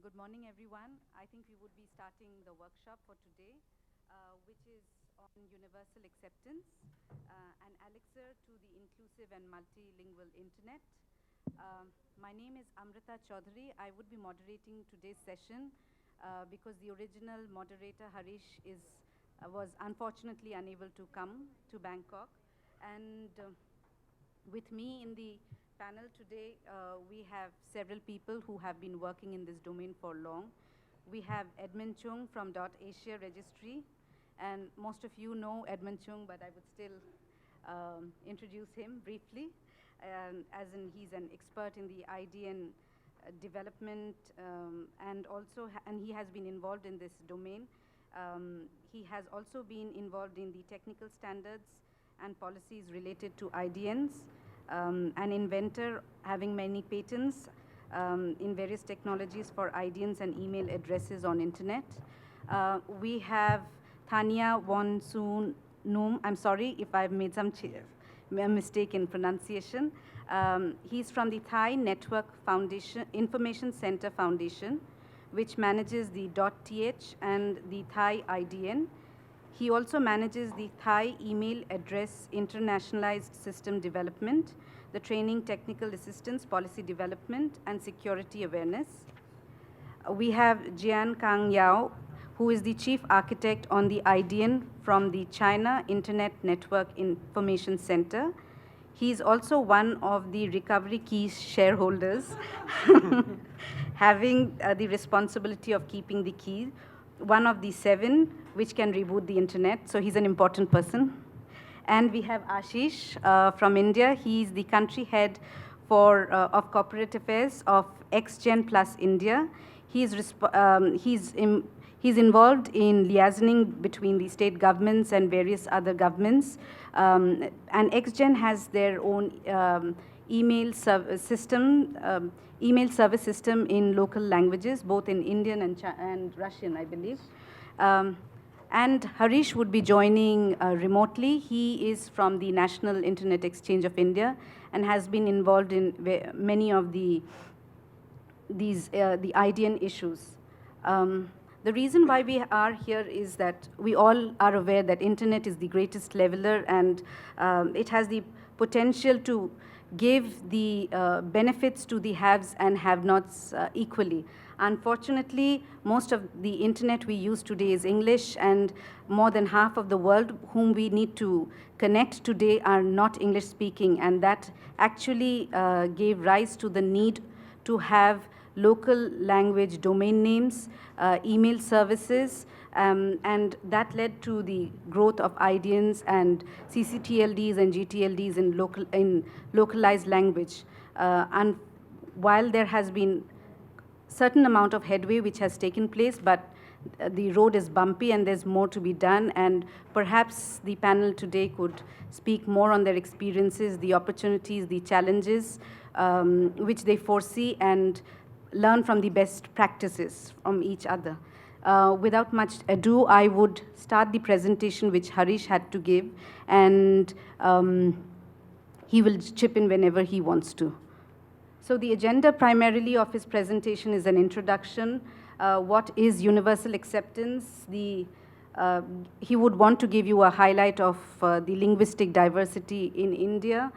Good morning, everyone. I think we would be starting the workshop for today, which is on universal acceptance, an elixir to the inclusive and multilingual internet. My name is Amrita Chaudhary. I would be moderating today's session because the original moderator, Harish, was unfortunately unable to come to Bangkok. And with me in the panel today, we have several people who have been working in this domain for long. We have Edmund Chung from .Asia Registry, and most of you know Edmund Chung, but I would still introduce him briefly, as in he's an expert in the IDN development, and he has been involved in this domain. He has also been involved in the technical standards and policies related to IDNs. An inventor having many patents in various technologies for IDNs and email addresses on internet. We have Tanya Wonsoonum. I'm sorry if I've made some mistake in pronunciation. He's from the Thai Network Foundation, Information Center Foundation, which manages the .th and the Thai IDN. He also manages the Thai Email Address Internationalized System Development, the Training Technical Assistance, Policy Development, and Security Awareness. We have Jian Kang Yao, who is the Chief Architect on the IDN from the China Internet Network Information Center. He is also one of the Recovery Key shareholders, having the responsibility of keeping the key, one of the 7 which can reboot the internet, so he's an important person. And we have Ashish from India. He's the country head of corporate affairs of XGen Plus India. He's involved in liaisoning between the state governments and various other governments. And XGen has their own email service system in local languages, both in Indian and Russian, I believe. And Harish would be joining remotely. He is from the National Internet Exchange of India and has been involved in many of the IDN issues. The reason why we are here is that we all are aware that internet is the greatest leveler, and it has the potential to give the benefits to the haves and have-nots equally. Unfortunately, most of the internet we use today is English, and more than half of the world whom we need to connect today are not English speaking, and that actually gave rise to the need to have local language domain names, email services, and that led to the growth of IDNs and CCTLDs and GTLDs in localized language. And while there has been certain amount of headway which has taken place, but the road is bumpy and there's more to be done, and perhaps the panel today could speak more on their experiences, the opportunities, the challenges which they foresee, and learn from the best practices from each other. Without much ado, I would start the presentation which Harish had to give, and he will chip in whenever he wants to. So the agenda primarily of his presentation is an introduction. What is universal acceptance? He would want to give you a highlight of the linguistic diversity in India.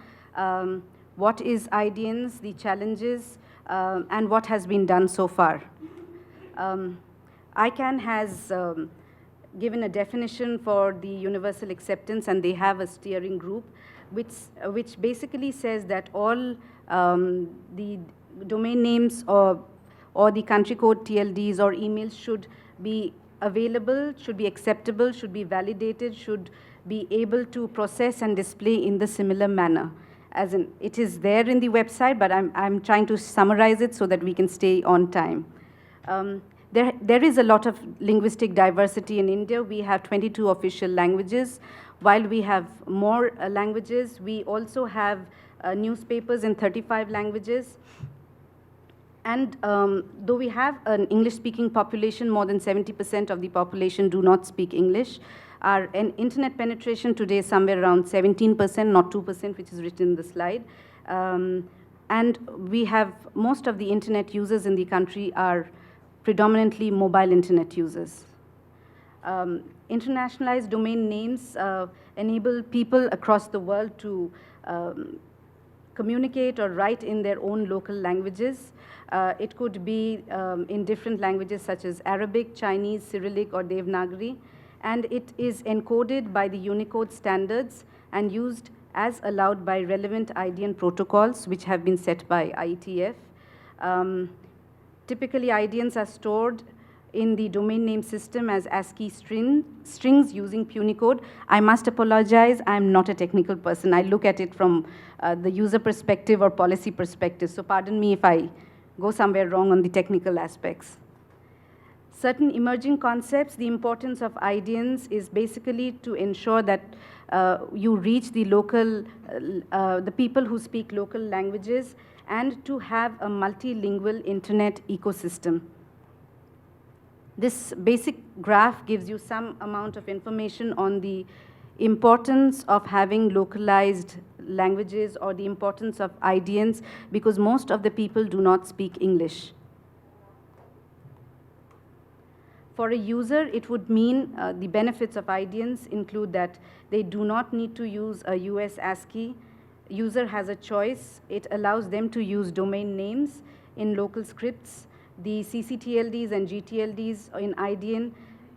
What is IDNs, the challenges, and what has been done so far. ICANN has given a definition for the universal acceptance, and they have a steering group which basically says that all the domain names or the country code TLDs or emails should be available, should be acceptable, should be validated, should be able to process and display in the similar manner. As in, it is there in the website, but I'm trying to summarize it so that we can stay on time. There is a lot of linguistic diversity in India. We have 22 official languages. While we have more languages, we also have newspapers in 35 languages. And though we have an English-speaking population, more than 70% of the population do not speak English. Our internet penetration today is somewhere around 17%, not 2%, which is written in the slide. And we have most of the internet users in the country are predominantly mobile internet users. Internationalized domain names enable people across the world to communicate or write in their own local languages. It could be in different languages such as Arabic, Chinese, Cyrillic, or Devanagari, and it is encoded by the Unicode standards and used as allowed by relevant IDN protocols, which have been set by IETF. Typically, IDNs are stored in the domain name system as ASCII strings using Punicode. I must apologize, I'm not a technical person. I look at it from the user perspective or policy perspective, so pardon me if I go somewhere wrong on the technical aspects. Certain emerging concepts, the importance of IDNs is basically to ensure that you reach the local, the people who speak local languages, and to have a multilingual internet ecosystem. This basic graph gives you some amount of information on the importance of having localized languages or the importance of IDNs, because most of the people do not speak English. For a user, it would mean the benefits of IDNs include that they do not need to use a US ASCII. User has a choice. It allows them to use domain names in local scripts. The CCTLDs and GTLDs in IDN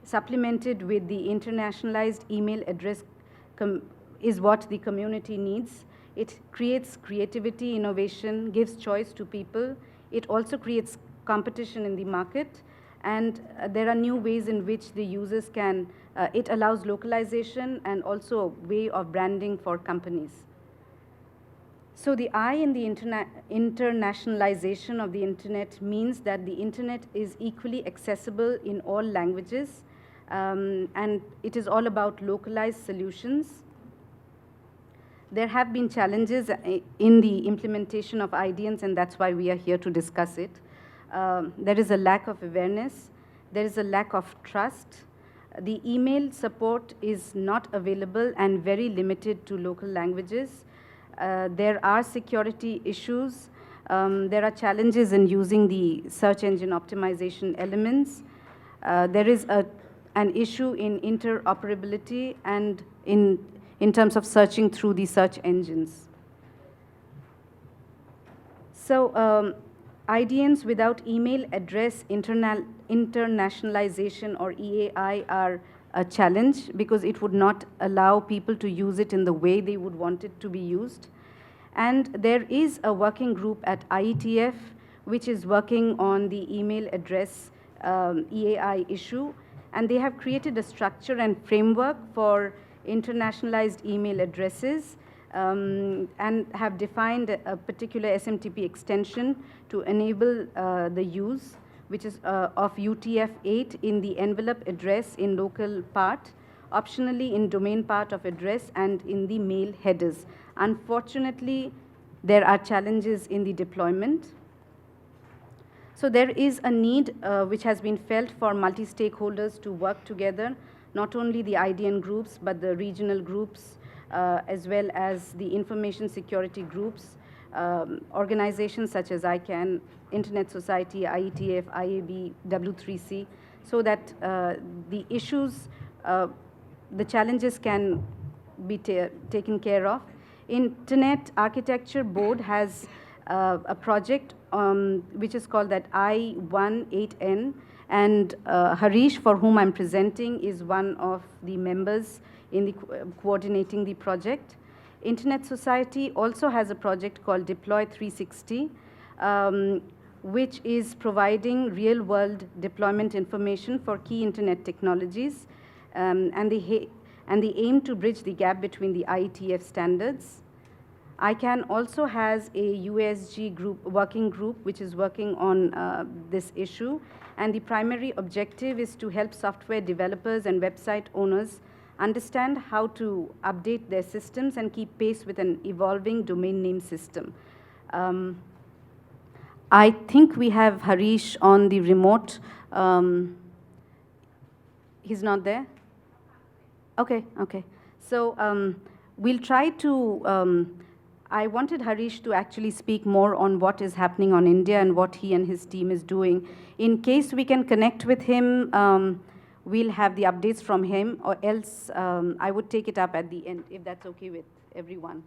supplemented with the internationalized email address is what the community needs. It creates creativity, innovation, gives choice to people. It also creates competition in the market. And there are new ways in which the users can, it allows localization and also a way of branding for companies. So the I in the internationalization of the internet means that the internet is equally accessible in all languages, and it is all about localized solutions. There have been challenges in the implementation of IDNs, and that's why we are here to discuss it. There is a lack of awareness. There is a lack of trust. The email support is not available and very limited to local languages. There are security issues. There are challenges in using the search engine optimization elements. There is an issue in interoperability and in terms of searching through the search engines. So IDNs without email address internationalization or EAI are a challenge because it would not allow people to use it in the way they would want it to be used. And there is a working group at IETF which is working on the email address EAI issue, and they have created a structure and framework for internationalized email addresses and have defined a particular SMTP extension to enable the use, which is of UTF-8 in the envelope address in local part, optionally in domain part of address, and in the mail headers. Unfortunately, there are challenges in the deployment. So there is a need which has been felt for multi-stakeholders to work together, not only the IDN groups, but the regional groups, as well as the information security groups, organizations such as ICANN, Internet Society, IETF, IAB, W3C, so that the issues, the challenges can be taken care of. Internet Architecture Board has a project which is called that I18N, and Harish, for whom I'm presenting, is one of the members in the coordinating the project. Internet Society also has a project called Deploy 360, which is providing real-world deployment information for key internet technologies, and they aim to bridge the gap between the IETF standards. ICANN also has a USG group, working group, which is working on this issue, and the primary objective is to help software developers and website owners understand how to update their systems and keep pace with an evolving domain name system. I think we have Harish on the remote. He's not there? Okay, okay. So we'll try to, I wanted Harish to actually speak more on what is happening on India and what he and his team is doing. In case we can connect with him, we'll have the updates from him, or else I would take it up at the end, if that's okay with everyone.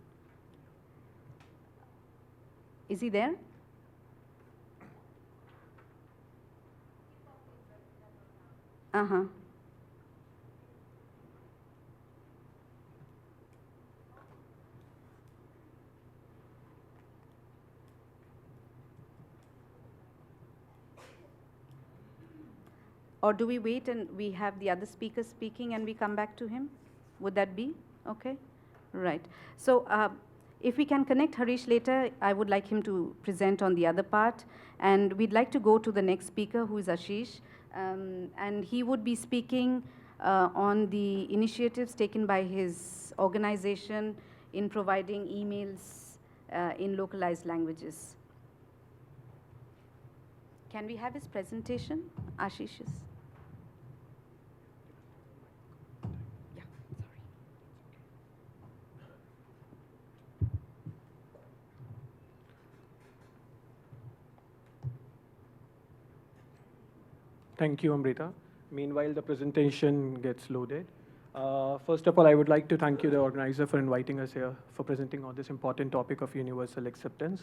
Is he there? Uh-huh. Or do we wait and we have the other speakers speaking and we come back to him? Would that be okay? Right. So if we can connect Harish later, I would like him to present on the other part. And we'd like to go to the next speaker, who is Ashish. And he would be speaking on the initiatives taken by his organization in providing emails in localized languages. Can we have his presentation, Ashish's? Yeah, sorry. Thank you, Amrita. Meanwhile, the presentation gets loaded. First of all, I would like to thank you, the organizer, for inviting us here for presenting on this important topic of universal acceptance.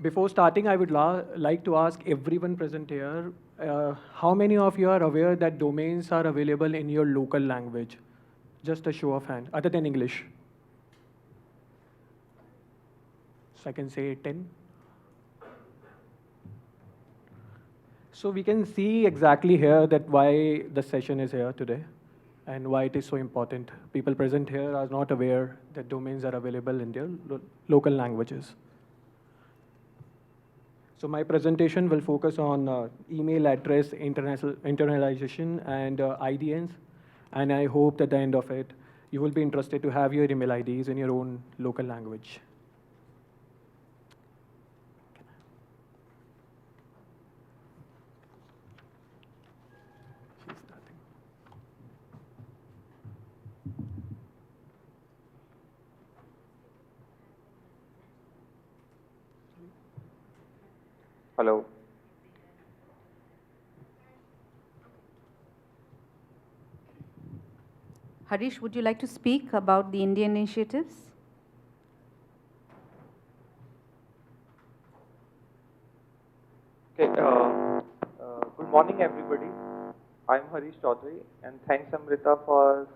Before starting, I would like to ask everyone present here, how many of you are aware that domains are available in your local language? Just a show of hand, other than English. So I can say 10. So we can see exactly here that why the session is here today and why it is so important. People present here are not aware that domains are available in their local languages. So my presentation will focus on email address internalization and IDNs. And I hope at the end of it, you will be interested to have your email IDs in your own local language. Hello. Harish, would you like to speak about the Indian initiatives? Okay. Good morning, everybody. I'm Harish Chaudhary, and thanks, Amrita, for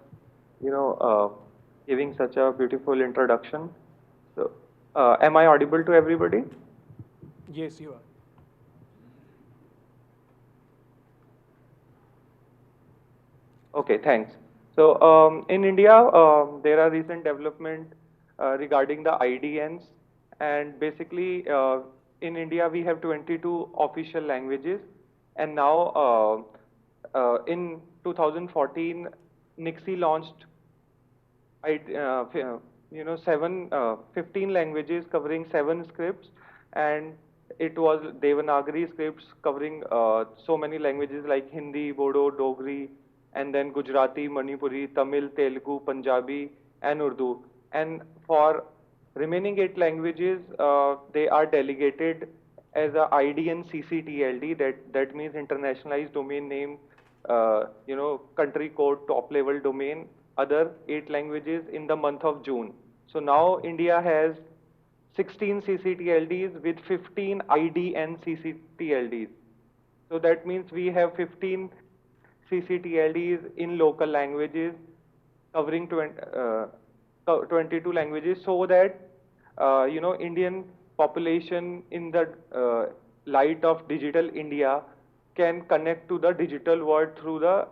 giving such a beautiful introduction. So, am I audible to everybody? Yes, you are. Okay, thanks. So in India, there are recent development regarding the IDNs, and basically in India we have 22 official languages, and now in 2014, NIXI launched 15 languages covering 7 scripts, and it was Devanagari scripts covering so many languages like Hindi, Bodo, Dogri, and then Gujarati, Manipuri, Tamil, Telugu, Punjabi, and Urdu. And for remaining 8 languages, they are delegated as a IDN CCTLD. That means internationalized domain name, country code, top level domain. Other 8 languages in the month of June. So now India has 16 CCTLDs with 15 IDN CCTLDs. So that means we have 15 CCTLDs in local languages covering 22 languages, so that Indian population in the light of digital India can connect to the digital world through the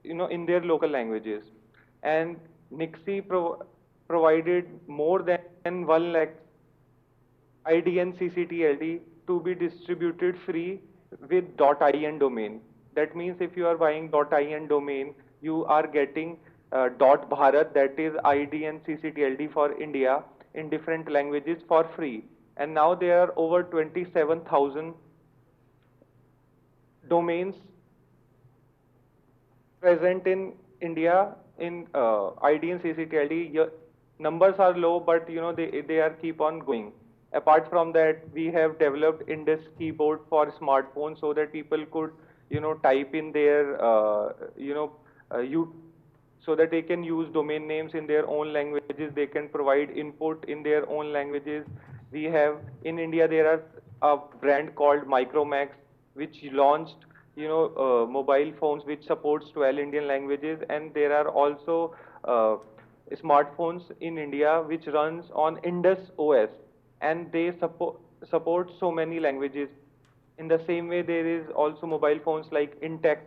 in their local languages. And NIXI provided more than 1 lakh IDN CCTLD to be distributed free with .in domain. That means if you are buying .in domain, you are getting .bharat, that is IDN CCTLD for India in different languages for free. And now there are over 27,000 domains present in India in IDN CCTLD. numbers are low, but they are keep on going. Apart from that, we have developed Indus keyboard for smartphones so that people could type in their you so that they can use domain names in their own languages. They can provide input in their own languages. We have in India there are a brand called Micromax, which launched mobile phones which supports 12 Indian languages, and there are also smartphones in India which runs on Indus OS, and they support so many languages. In the same way, there is also mobile phones like Intex,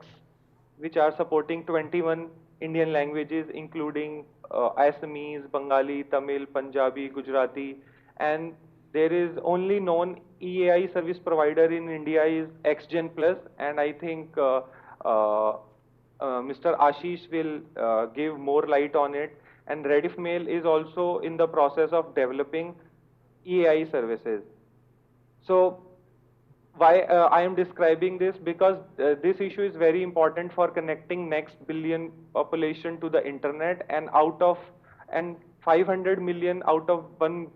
which are supporting 21 Indian languages, including Assamese, Bengali, Tamil, Punjabi, Gujarati, and there is only known EAI service provider in India is XGen Plus, and I think Mr. Ashish will give more light on it. And Rediff Mail is also in the process of developing EAI services. So why I am describing this? Because this issue is very important for connecting next billion population to the internet, and 500 million out of 1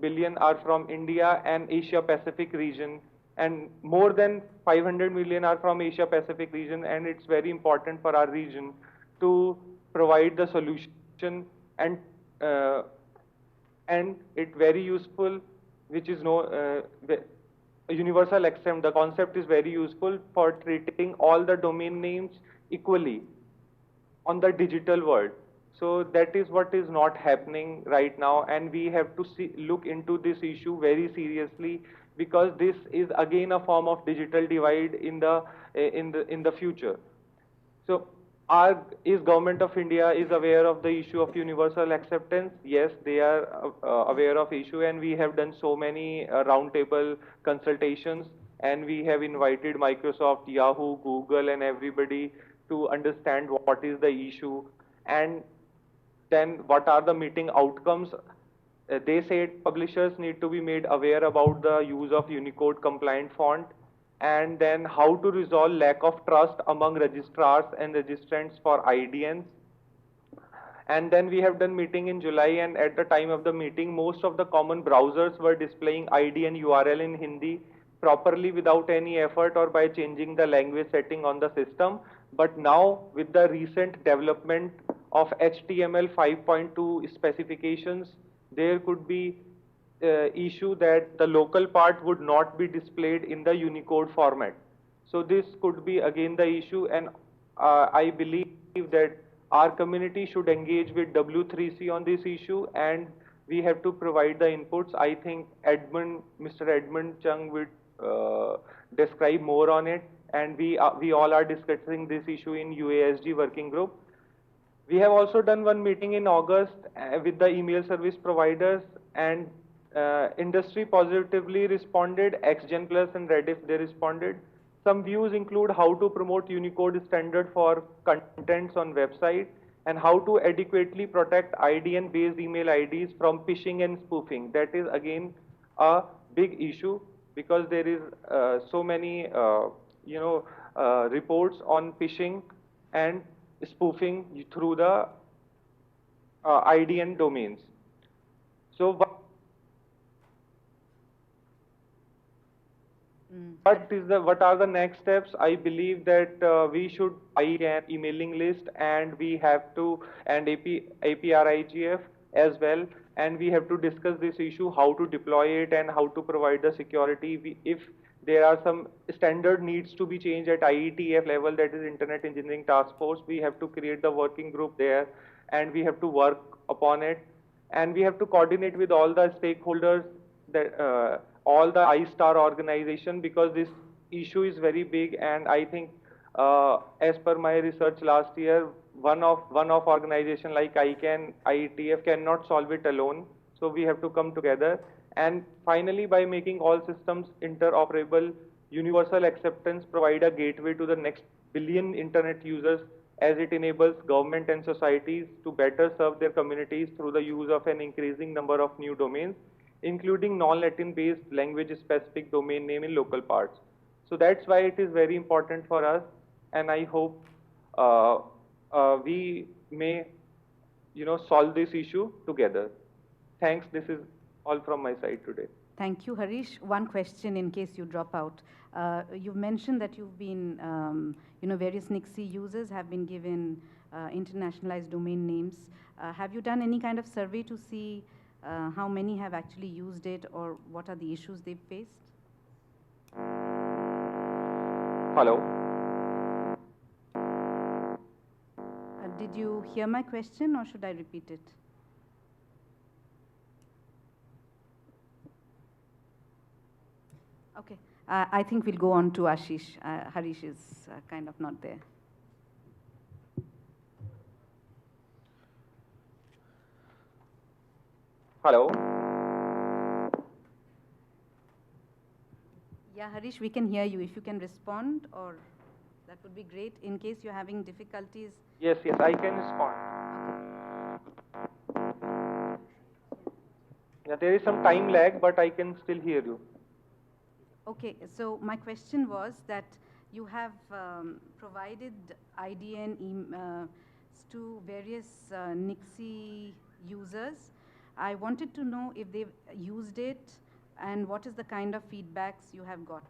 billion are from India and Asia Pacific region, and more than 500 million are from Asia Pacific region, and it's very important for our region to provide the solution, and it very useful, which is universal XM. The concept is very useful for treating all the domain names equally on the digital world. So that is what is not happening right now, and we have to look into this issue very seriously, because this is again a form of digital divide in the future. So is Government of India is aware of the issue of universal acceptance? Yes, they are aware of issue, and we have done so many roundtable consultations, and we have invited Microsoft, Yahoo, Google, and everybody to understand what is the issue, and then what are the meeting outcomes. They said publishers need to be made aware about the use of Unicode compliant font, and then how to resolve lack of trust among registrars and registrants for IDNs. And then we have done meeting in July, and at the time of the meeting, most of the common browsers were displaying IDN URL in Hindi properly without any effort or by changing the language setting on the system. But now, with the recent development of HTML 5.2 specifications, there could be issue that the local part would not be displayed in the Unicode format. So this could be again the issue, and I believe that our community should engage with W3C on this issue, and we have to provide the inputs. I think Mr. Edmund Chung would describe more on it, and we all are discussing this issue in UASG working group. We have also done one meeting in August with the email service providers, and industry positively responded. XGen Plus and Rediff, they responded. Some views include how to promote Unicode standard for contents on website, and how to adequately protect IDN-based email IDs from phishing and spoofing. That is again a big issue, because there is so many reports on phishing and spoofing through the IDN domains. So what are the next steps? I believe that we should buy an emailing list, and we have to, and APrIGF as well, and we have to discuss this issue, how to deploy it and how to provide the security. If there are some standard needs to be changed at IETF level, that is Internet Engineering Task Force, we have to create the working group there, and we have to work upon it, and we have to coordinate with all the stakeholders, that all the I-STAR organization, because this issue is very big, and I think as per my research last year, one of organization like ICANN, IETF cannot solve it alone, so we have to come together. And finally, by making all systems interoperable, universal acceptance provide a gateway to the next billion internet users, as it enables government and societies to better serve their communities through the use of an increasing number of new domains, including non-Latin based language specific domain name in local parts. So that's why it is very important for us, and I hope we may solve this issue together. Thanks. This is all from my side today. Thank you, Harish. One question in case you drop out. You've mentioned that you've been, various NIXI users have been given internationalized domain names. Have you done any kind of survey to see how many have actually used it, or what are the issues they've faced? Hello. Did you hear my question, or should I repeat it? Okay, I think we'll go on to Ashish. Harish is kind of not there. Hello. Yeah, Harish, we can hear you. If you can respond, or that would be great. In case you're having difficulties. Yes, I can respond. Yeah, there is some time lag, but I can still hear you. Okay, so my question was that you have provided IDN to various NIXI users. I wanted to know if they've used it and what is the kind of feedbacks you have got.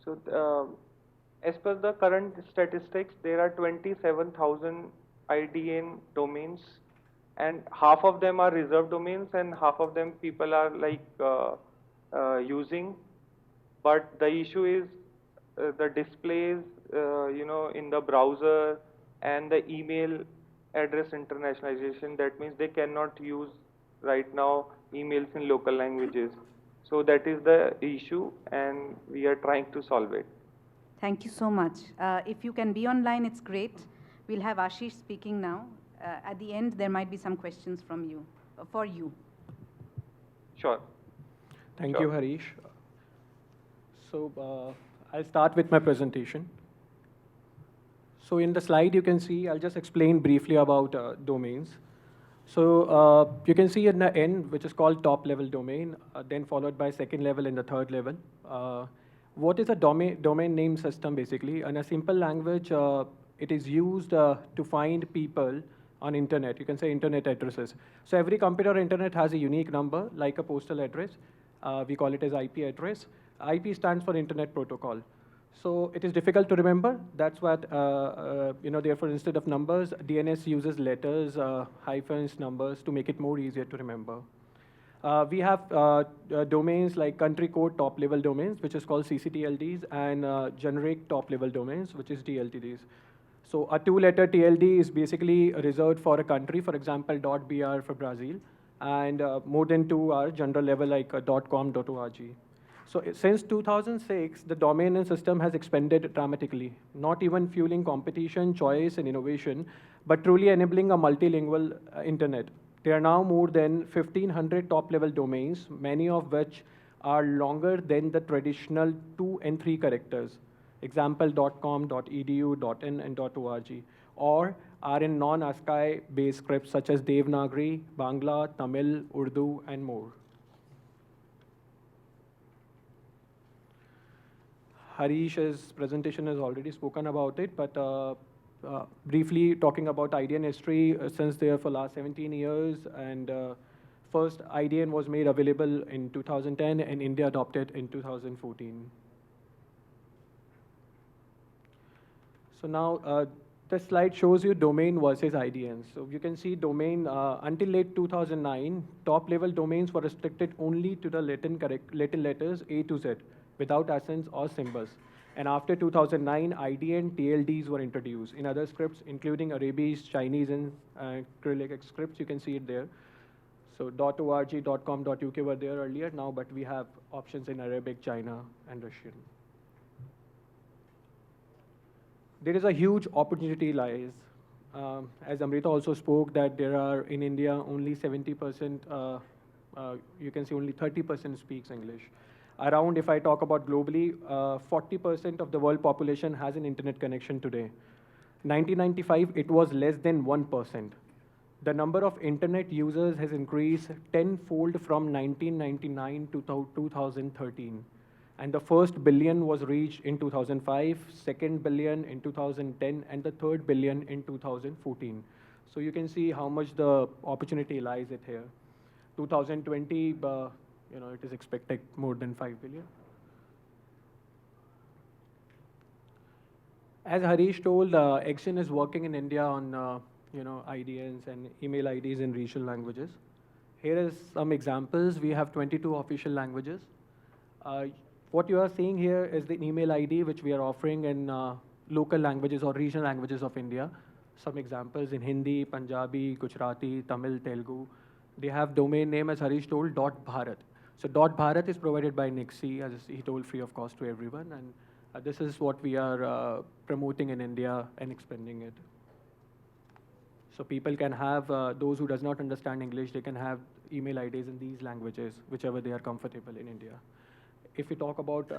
So, as per the current statistics, there are 27,000 IDN domains, and half of them are reserved domains, and half of them people are using. But the issue is the displays, in the browser, and the email address internationalization. That means they cannot use right now emails in local languages. So that is the issue, and we are trying to solve it. Thank you so much. If you can be online, it's great. We'll have Ashish speaking now. At the end, there might be some questions from you, for you. Sure. Thank you, Harish. So I'll start with my presentation. So in the slide, you can see, I'll just explain briefly about domains. So you can see in the end, which is called top level domain, then followed by second level and the third level. What is a domain name system basically? In a simple language, it is used to find people on internet. You can say internet addresses. So every computer on internet has a unique number, like a postal address. We call it as IP address. IP stands for Internet Protocol. So it is difficult to remember. That's what, therefore instead of numbers, DNS uses letters, hyphens, numbers to make it more easier to remember. We have domains like country code top level domains, which is called CCTLDs, and generic top level domains, which is DLTDs. So a two-letter TLD is basically reserved for a country, for example, .br for Brazil, and more than two are general level like .com, .org. So since 2006, the domain name system has expanded dramatically, not even fueling competition, choice, and innovation, but truly enabling a multilingual internet. There are now more than 1,500 top-level domains, many of which are longer than the traditional 2 and 3 characters. Example, .com, .edu, .in, and .org, or are in non-ASCII-based scripts such as Devanagari, Bangla, Tamil, Urdu, and more. Harish's presentation has already spoken about it, but briefly talking about IDN history, since there for last 17 years, and first IDN was made available in 2010, and India adopted in 2014. So now this slide shows you domain versus IDN. So you can see domain until late 2009, top level domains were restricted only to the Latin letters A to Z, without accents or symbols. And after 2009, IDN TLDs were introduced in other scripts, including Arabic, Chinese, and Cyrillic scripts. You can see it there. So .org, .com, .uk were there earlier now, but we have options in Arabic, China, and Russian. There is a huge opportunity lies. As Amrita also spoke, that there are in India only 70%, you can see only 30% speaks English. Around, if I talk about globally, 40% of the world population has an internet connection today. 1995, it was less than 1%. The number of internet users has increased tenfold from 1999 to 2013. And the first billion was reached in 2005, second billion in 2010, and the third billion in 2014. So you can see how much the opportunity lies it here. 2020, it is expected more than 5 billion. As Harish told, Action is working in India on IDNs and email IDs in regional languages. Here is some examples. We have 22 official languages. What you are seeing here is the email ID which we are offering in local languages or regional languages of India. Some examples in Hindi, Punjabi, Gujarati, Tamil, Telugu. They have domain name, as Harish told, .bharat. So .bharat is provided by Nixie, as he told, free of cost to everyone. And this is what we are promoting in India and expanding it. So people can have, those who does not understand English, they can have email IDs in these languages, whichever they are comfortable in India. If we talk about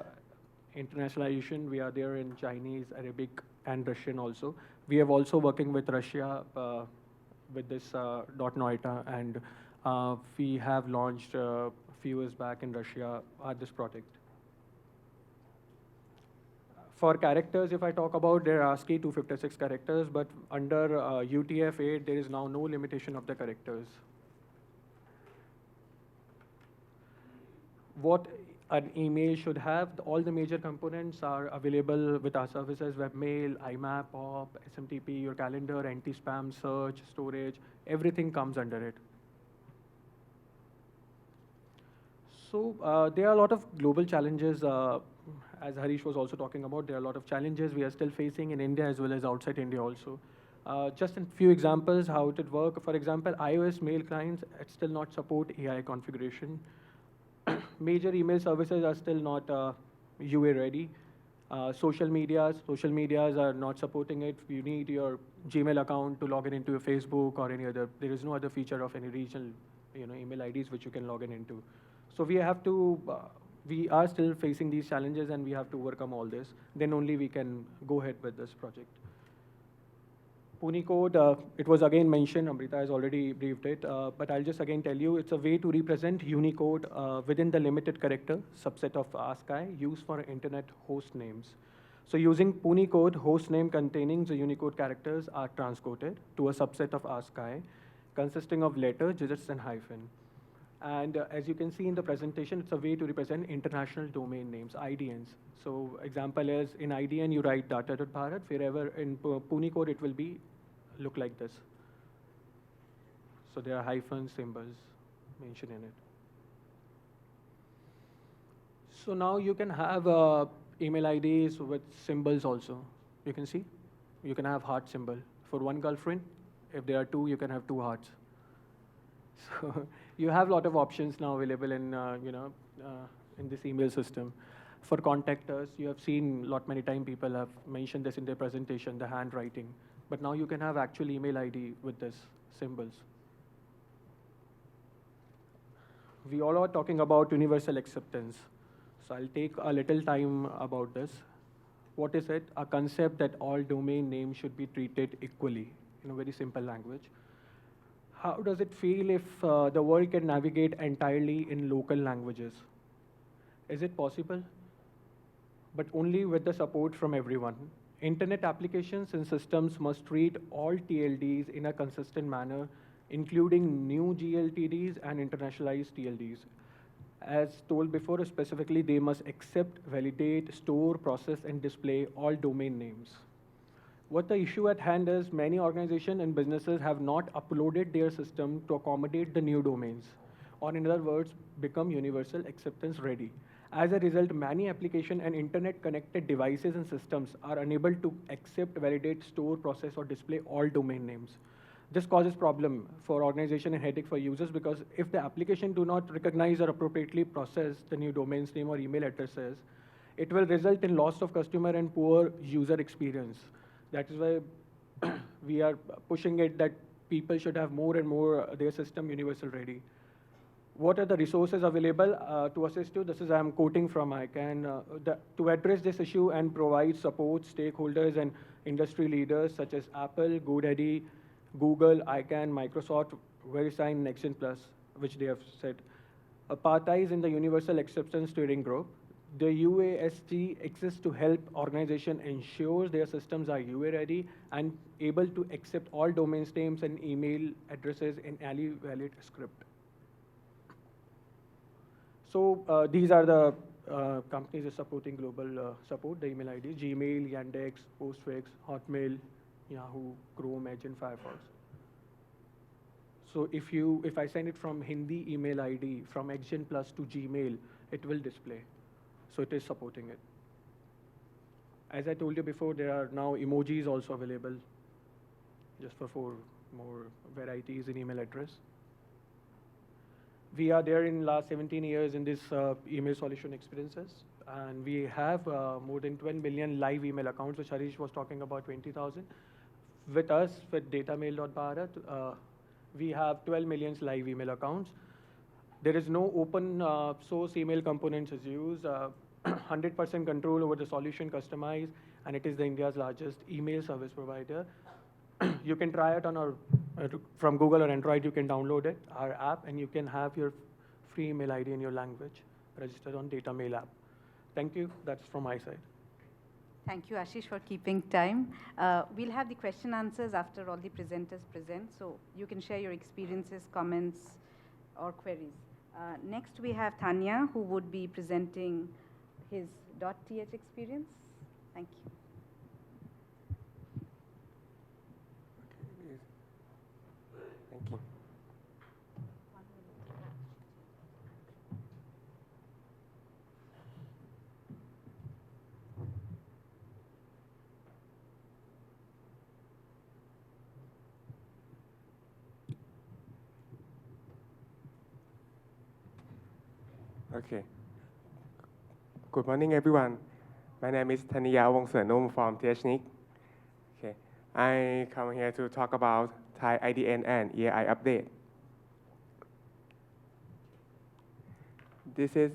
internationalization, we are there in Chinese, Arabic, and Russian also. We are also working with Russia with this .noita, and we have launched a few years back in Russia this project. For characters, if I talk about, they're ASCII 256 characters, but under UTF-8, there is now no limitation of the characters. What an email should have, all the major components are available with our services: webmail, IMAP, POP, SMTP, your calendar, anti-spam, search, storage, everything comes under it. So there are a lot of global challenges. As Harish was also talking about, there are a lot of challenges we are still facing in India as well as outside India also. Just a few examples how it would work. For example, iOS mail clients still not support AI configuration. Major email services are still not UA ready. Social medias are not supporting it. You need your Gmail account to log in into your Facebook or any other. There is no other feature of any regional email IDs which you can log in into. So we have to, we are still facing these challenges and we have to overcome all this. Then only we can go ahead with this project. Punicode, it was again mentioned, Amrita has already briefed it, but I'll just again tell you, it's a way to represent Unicode within the limited character subset of ASCII used for internet host names. So using Punicode, host name containing the Unicode characters are transcoded to a subset of ASCII consisting of letters, digits, and hyphen. And as you can see in the presentation, it's a way to represent international domain names, IDNs. So example is, in IDN, you write data.bharat, wherever in Punicode, it will be look like this. So there are hyphens, symbols mentioned in it. So now you can have email IDs with symbols also. You can see, you can have heart symbol. For one girlfriend, if there are two, you can have two hearts. So you have a lot of options now available in, in this email system. For contact us, you have seen many times people have mentioned this in their presentation, the handwriting. But now you can have actual email ID with this symbols. We all are talking about universal acceptance. So I'll take a little time about this. What is it? A concept that all domain names should be treated equally in a very simple language. How does it feel if the world can navigate entirely in local languages? Is it possible? But only with the support from everyone. Internet applications and systems must treat all TLDs in a consistent manner, including new GLTDs and internationalized TLDs. As told before, specifically, they must accept, validate, store, process, and display all domain names. What the issue at hand is, many organizations and businesses have not uploaded their system to accommodate the new domains, or in other words, become universal acceptance ready. As a result, many application and internet-connected devices and systems are unable to accept, validate, store, process, or display all domain names. This causes problem for organization and headache for users, because if the application do not recognize or appropriately process the new domain's name or email addresses, it will result in loss of customer and poor user experience. That is why we are pushing it that people should have more and more their system universal ready. What are the resources available to assist you? This is, I'm quoting from ICANN. To address this issue and provide support, stakeholders and industry leaders such as Apple, GoDaddy, Google, ICANN, Microsoft, VeriSign, NextGen Plus, which they have said. Parties in the Universal Acceptance Steering Group, The UASG exists to help organization ensure their systems are UA ready and able to accept all domain names and email addresses in any valid script. So these are the companies that are supporting global support, the email ID, Gmail, Yandex, Postfix, Hotmail, Yahoo, Chrome, Edge, and Firefox. So if I send it from Hindi email ID from XGen Plus to Gmail, it will display. So it is supporting it. As I told you before, there are now emojis also available, just for 4 more varieties in email address. We are there in last 17 years in this email solution experiences, and we have more than 12 million live email accounts, which Harish was talking about 20,000. With us, with datamail.bharat, we have 12 million live email accounts. There is no open source email components is used. 100% control over the solution customized, and it is the India's largest email service provider. You can try it on our, from Google or Android, you can download it, our app, and you can have your free email ID in your language registered on Data Mail app. Thank you. That's from my side. Thank you, Ashish, for keeping time. We'll have the question answers after all the presenters present, so you can share your experiences, comments, or queries. Next, we have Tanya, who would be presenting his .th experience. Thank you. Thank you. Okay. Good morning, everyone. My name is Thaniya Wongsuanum from THNIC. Okay. I come here to talk about Thai IDN and EAI update. This is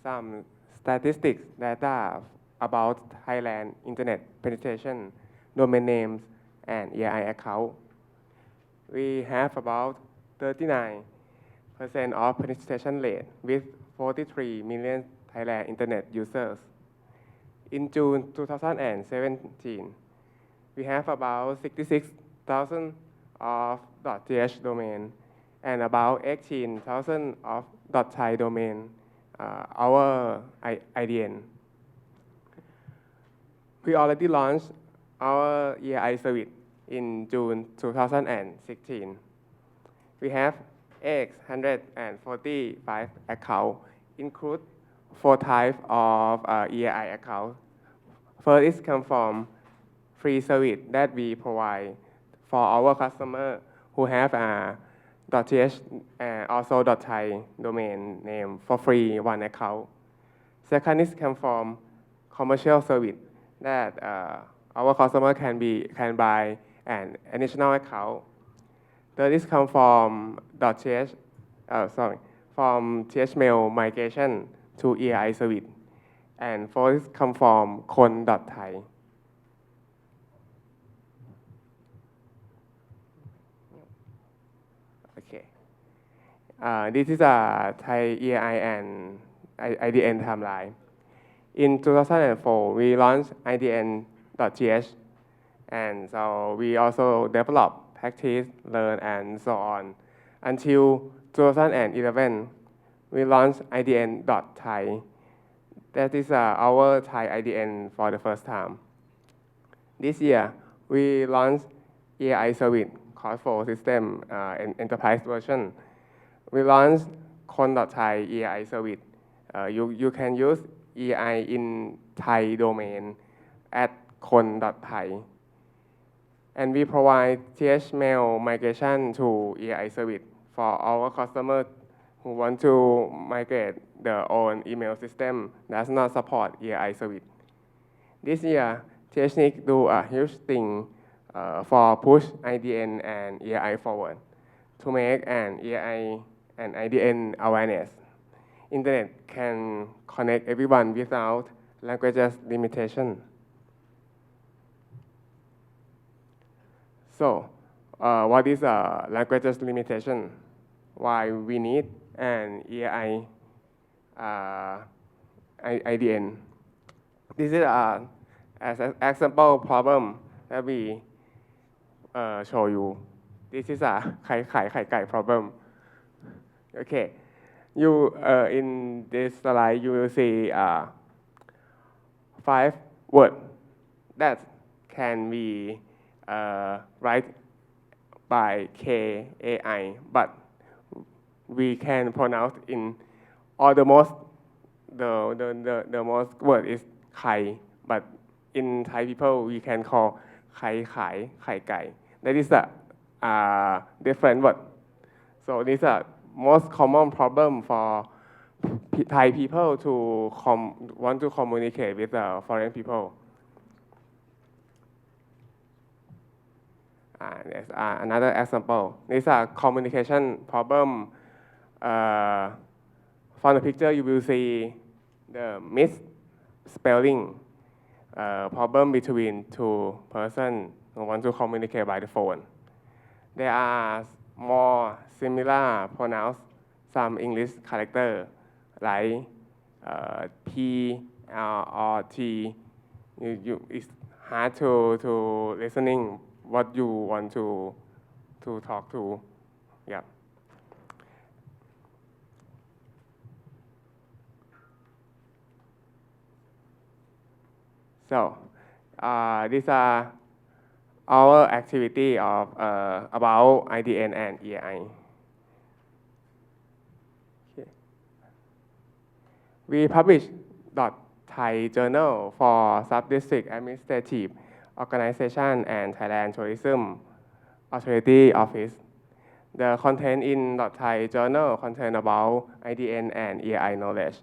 some statistics data about Thailand internet penetration, domain names, and EAI account. We have about 39% of penetration rate with 43 million Thailand internet users. In June 2017, we have about 66,000 of .th domain and about 18,000 of .thai domain, our IDN. We already launched our EAI service in June 2016. We have 845 accounts, include 4 types of EAI accounts. First is come from free service that we provide for our customer who have .th and also .thai domain name for free 1 account. Second is come from commercial service that our customer can buy an additional account. Third is come from from THMail migration to EAI service. And fourth is come from Kon.Thai. Okay. This is a Thai EAI and IDN timeline. In 2004, we launched IDN.th, and so we also developed, practice, learn, and so on. Until 2011, we launched IDN.Thai. That is our Thai IDN for the first time. This year, we launched EAI service, code system enterprise version. We launched Kon.Thai EAI service. You can use EAI in Thai domain at Kon.Thai. And we provide THMail migration to EAI service for our customers who want to migrate their own email system that does not support EAI service. This year, THNIC do a huge thing for push IDN and EAI forward to make an EAI and IDN awareness. Internet can connect everyone without languages limitation. So, what is a languages limitation? Why we need an EAI IDN. This is as an example problem that we show you. This is a ไข่ problem. Okay, you in this slide you will see 5 words that can be write by KAI, but we can pronounce in or the most word is ไข่ but in Thai people we can call ไข่ไก่ that is a different word. So this is a most common problem for Thai people to want to communicate with foreign people. There's another example. This is a communication problem. From the picture, you will see the misspelling problem between two persons who want to communicate by the phone. There are more similar pronouns, some English character like P, L, or T. It's hard to listening what you want to talk to. Yeah. So these are our activity of about IDN and EAI. Okay. We publish Thai journal for sub-district administrative organization and Thailand Tourism Authority Office. The content in Thai journal contain about IDN and EAI knowledge.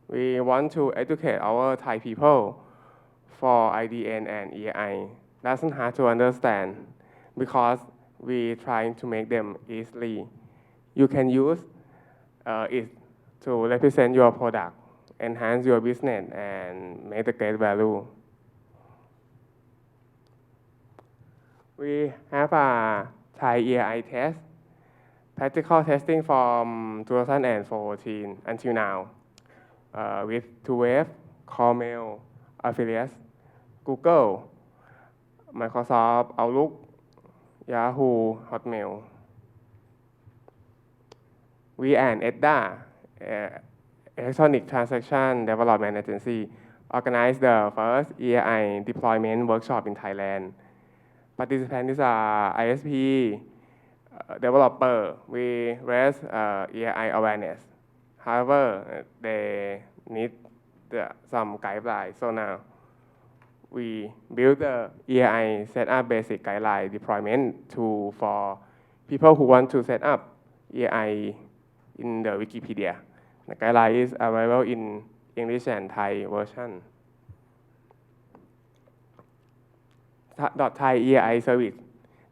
We want to educate our Thai people for IDN and EAI. Doesn't hard to understand because we trying to make them easily. You can use it to represent your product, enhance your business, and make the great value. We have a Thai EAI test, practical testing from 2014 until now, with 2Wave, Callmail, Affiliates, Google, Microsoft Outlook, Yahoo, Hotmail. We and EDDA, Electronic Transaction Development Agency, organized the first EAI deployment workshop in Thailand. Participants is ISP developer. We raise EAI awareness. However, they need some guidelines. So now we build the EAI set up basic guideline deployment tool for people who want to set up EAI in the Wikipedia. The guideline is available in English and Thai version. Thai EAI service.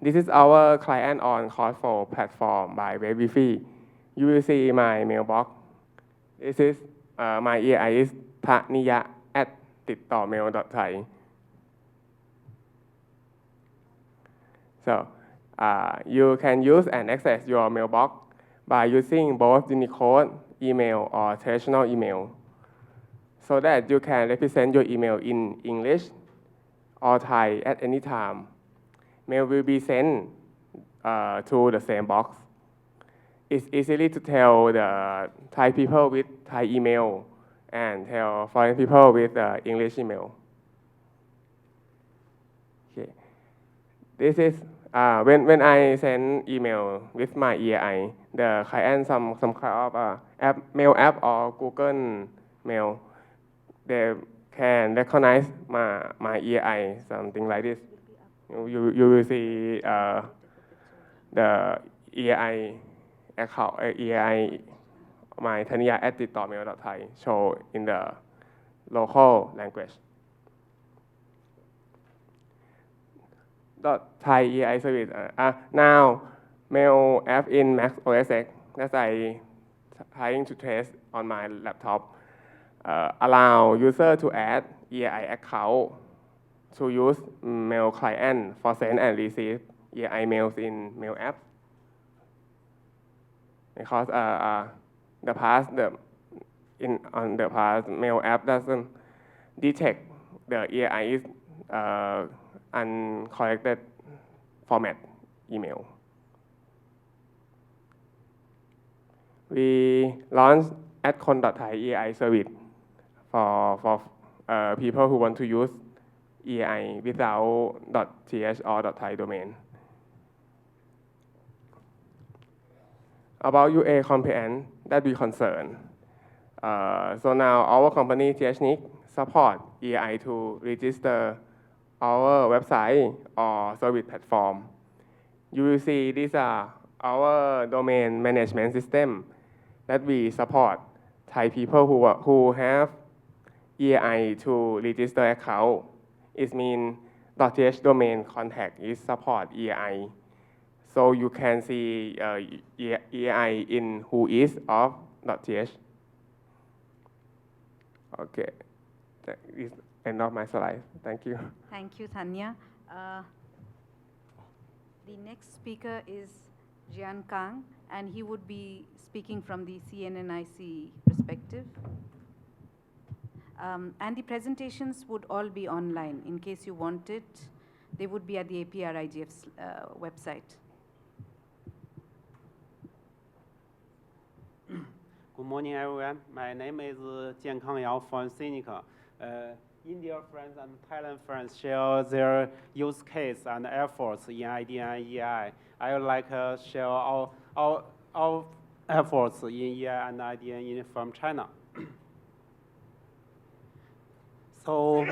This is our client on Costco platform by Webwifi. You will see my mailbox. This is my EAI is thaniya@tittomail.thai. So you can use and access your mailbox by using both Unicode email or traditional email, so that you can represent your email in English or Thai at any time. Mail will be sent to the same box. It's easily to tell the Thai people with Thai email and tell foreign people with English email. Okay. This is when I send email with my EAI, the client some kind of mail app or Google Mail, they can recognize my EAI, something like this. You will see the EAI account, EAI my thaniya@tittomail.thai show in the local language. Thai EAI service. Now, mail app in Mac OS X that I trying to test on my laptop allow user to add EAI account to use mail client for send and receive EAI mails in mail app. Because the past on the past, mail app doesn't detect the AI is uncorrected format email. We launched @kon.thai AI service for people who want to use AI without .th or .thai domain. About UA compliance that we concern. So now our company THNIC support AI to register our website or service platform. You will see these are our domain management system that we support Thai people who have EI to register account. It means .th domain contact is support EI. So you can see EI in who is of .th. Okay, that is end of my slide. Thank you. Thank you, Thanya. The next speaker is Jian Kang, and he would be speaking from the CNNIC perspective. And the presentations would all be online. In case you want it, they would be at the APrIGF's website. Good morning, everyone. My name is Jian Kang Yao from CNNIC. India friends and Thailand friends share their use case and efforts in IDN and EI. I would like to share our efforts in EI and IDN from China. So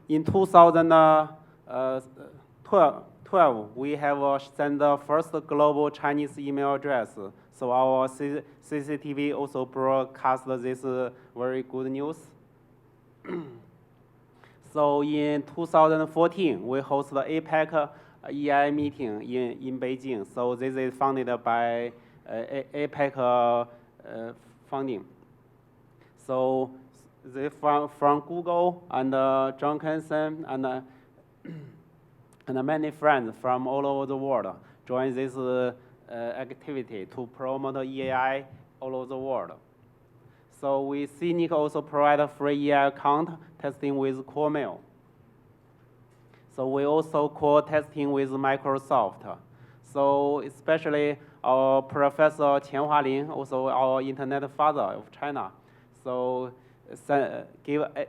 in 2012, we have sent the first global Chinese email address. So our CCTV also broadcast this very good news. So in 2014, we hosted the APEC EI meeting in Beijing. So this is funded by APEC funding. So they from Google and John Kenson and many friends from all over the world join this activity to promote EAI all over the world. So we CNNIC also provide a free EI account testing with core mail. So we also co-testing with Microsoft. So especially our Professor Qian Hualin, also our internet father of China. So give as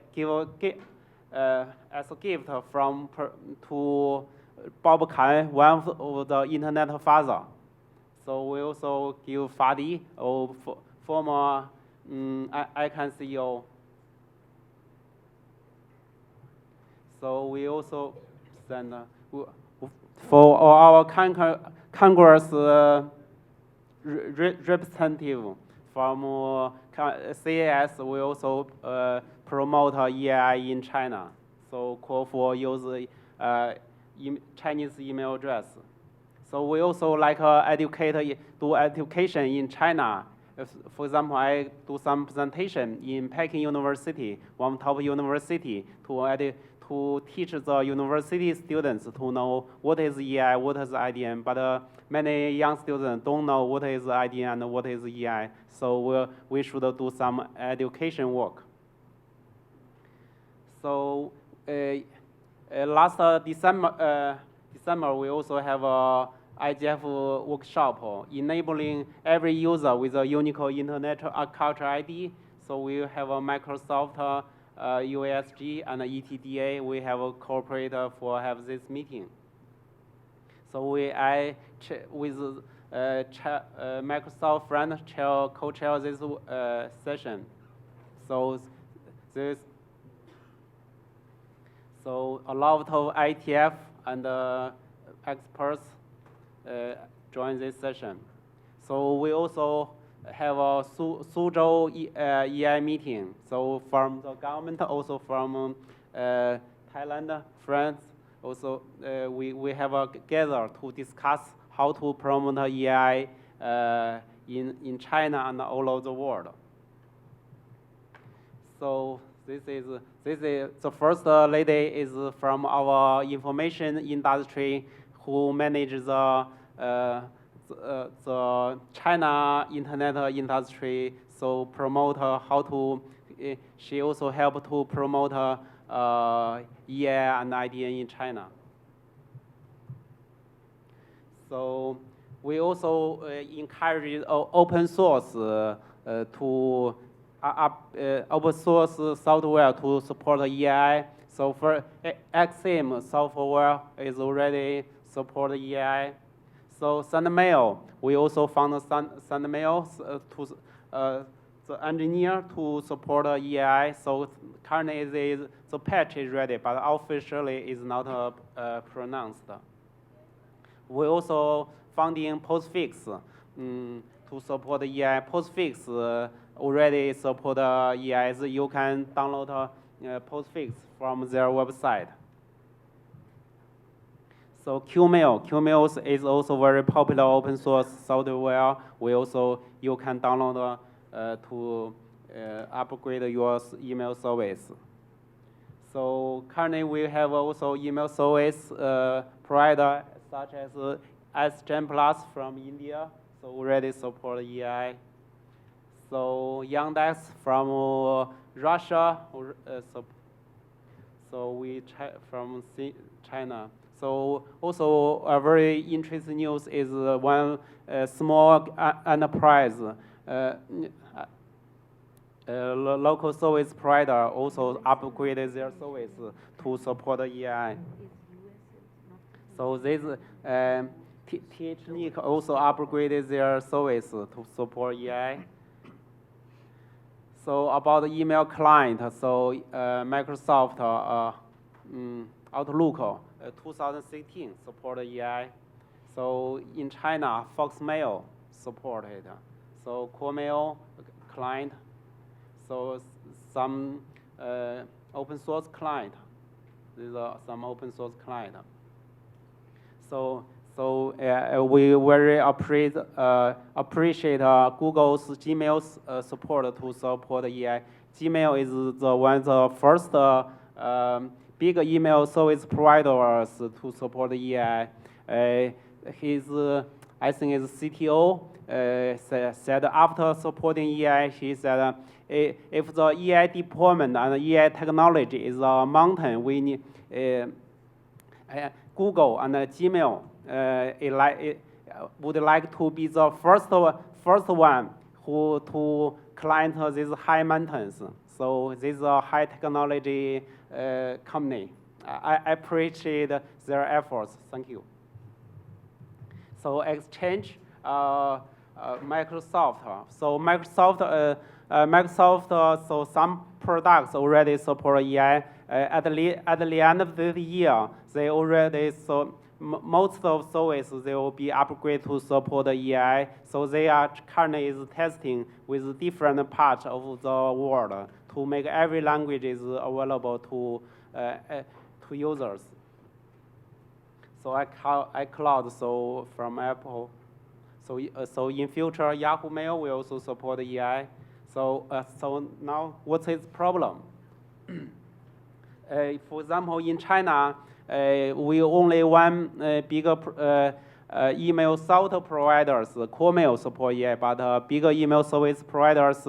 a gift to Bob Kan, one of the internet father. So we also give Fadi, former ICANN CEO. So we also send for our Congress representative from CAS, we also promote EI in China. So call for use Chinese email address. So we also like do education in China. For example, I do some presentation in Peking University, one top university, to teach the university students to know what is EI, what is IDN. But many young students don't know what is IDN and what is EI. So we should do some education work. So last December, we also have a IGF workshop enabling every user with a unique internet culture ID. So we have a Microsoft UASG and ETDA. We have a cooperator for have this meeting. So with Microsoft friend co-chair this session. So a lot of ITF and experts join this session. So we also have a Suzhou EI meeting. So from the government, also from Thailand, France, also we have a gather to discuss how to promote EI in China and all over the world. So this is the first lady is from our information industry who manages the China internet industry so promote how to. She also helped to promote EI and IDN in China. So we also encourage open source to open source software to support EI. So for XIM software is already support EI. So SendMail, we also found SendMail to the engineer to support EI. So currently the patch is ready, but officially is not pronounced. We also funding Postfix to support EI. Postfix already support EIs. You can download Postfix from their website. So QMail is also very popular open source software. You can download to upgrade your email service. So currently we have also email service provider such as SGen Plus from India, so already support EI. So Yandex from Russia, so we from China. So also a very interesting news is one small enterprise, local service provider also upgraded their service to support EI. So this THNIC also upgraded their service to support EI. So about the email client, so Microsoft Outlook 2016 support EI. So in China, Foxmail supported. So Coremail client. So some open source client. These are some open source client. So we very appreciate Google's Gmail's support to support EI. Gmail is one of the first big email service providers to support EI. I think his CTO said after supporting EI, he said if the EI deployment and EI technology is a mountain, we need Google and Gmail would like to be the first one who to climb these high mountains. So this is a high technology company. I appreciate their efforts. Thank you. So Exchange, Microsoft. So Microsoft, so some products already support EI. At the end of the year, they already most of services they will be upgraded to support EI. So they are currently testing with different parts of the world to make every language is available to users. So iCloud, so from Apple. So in future, Yahoo Mail will also support EI. So now what's its problem? For example, in China, we only one bigger email software providers, Coremail support EI, but bigger email service providers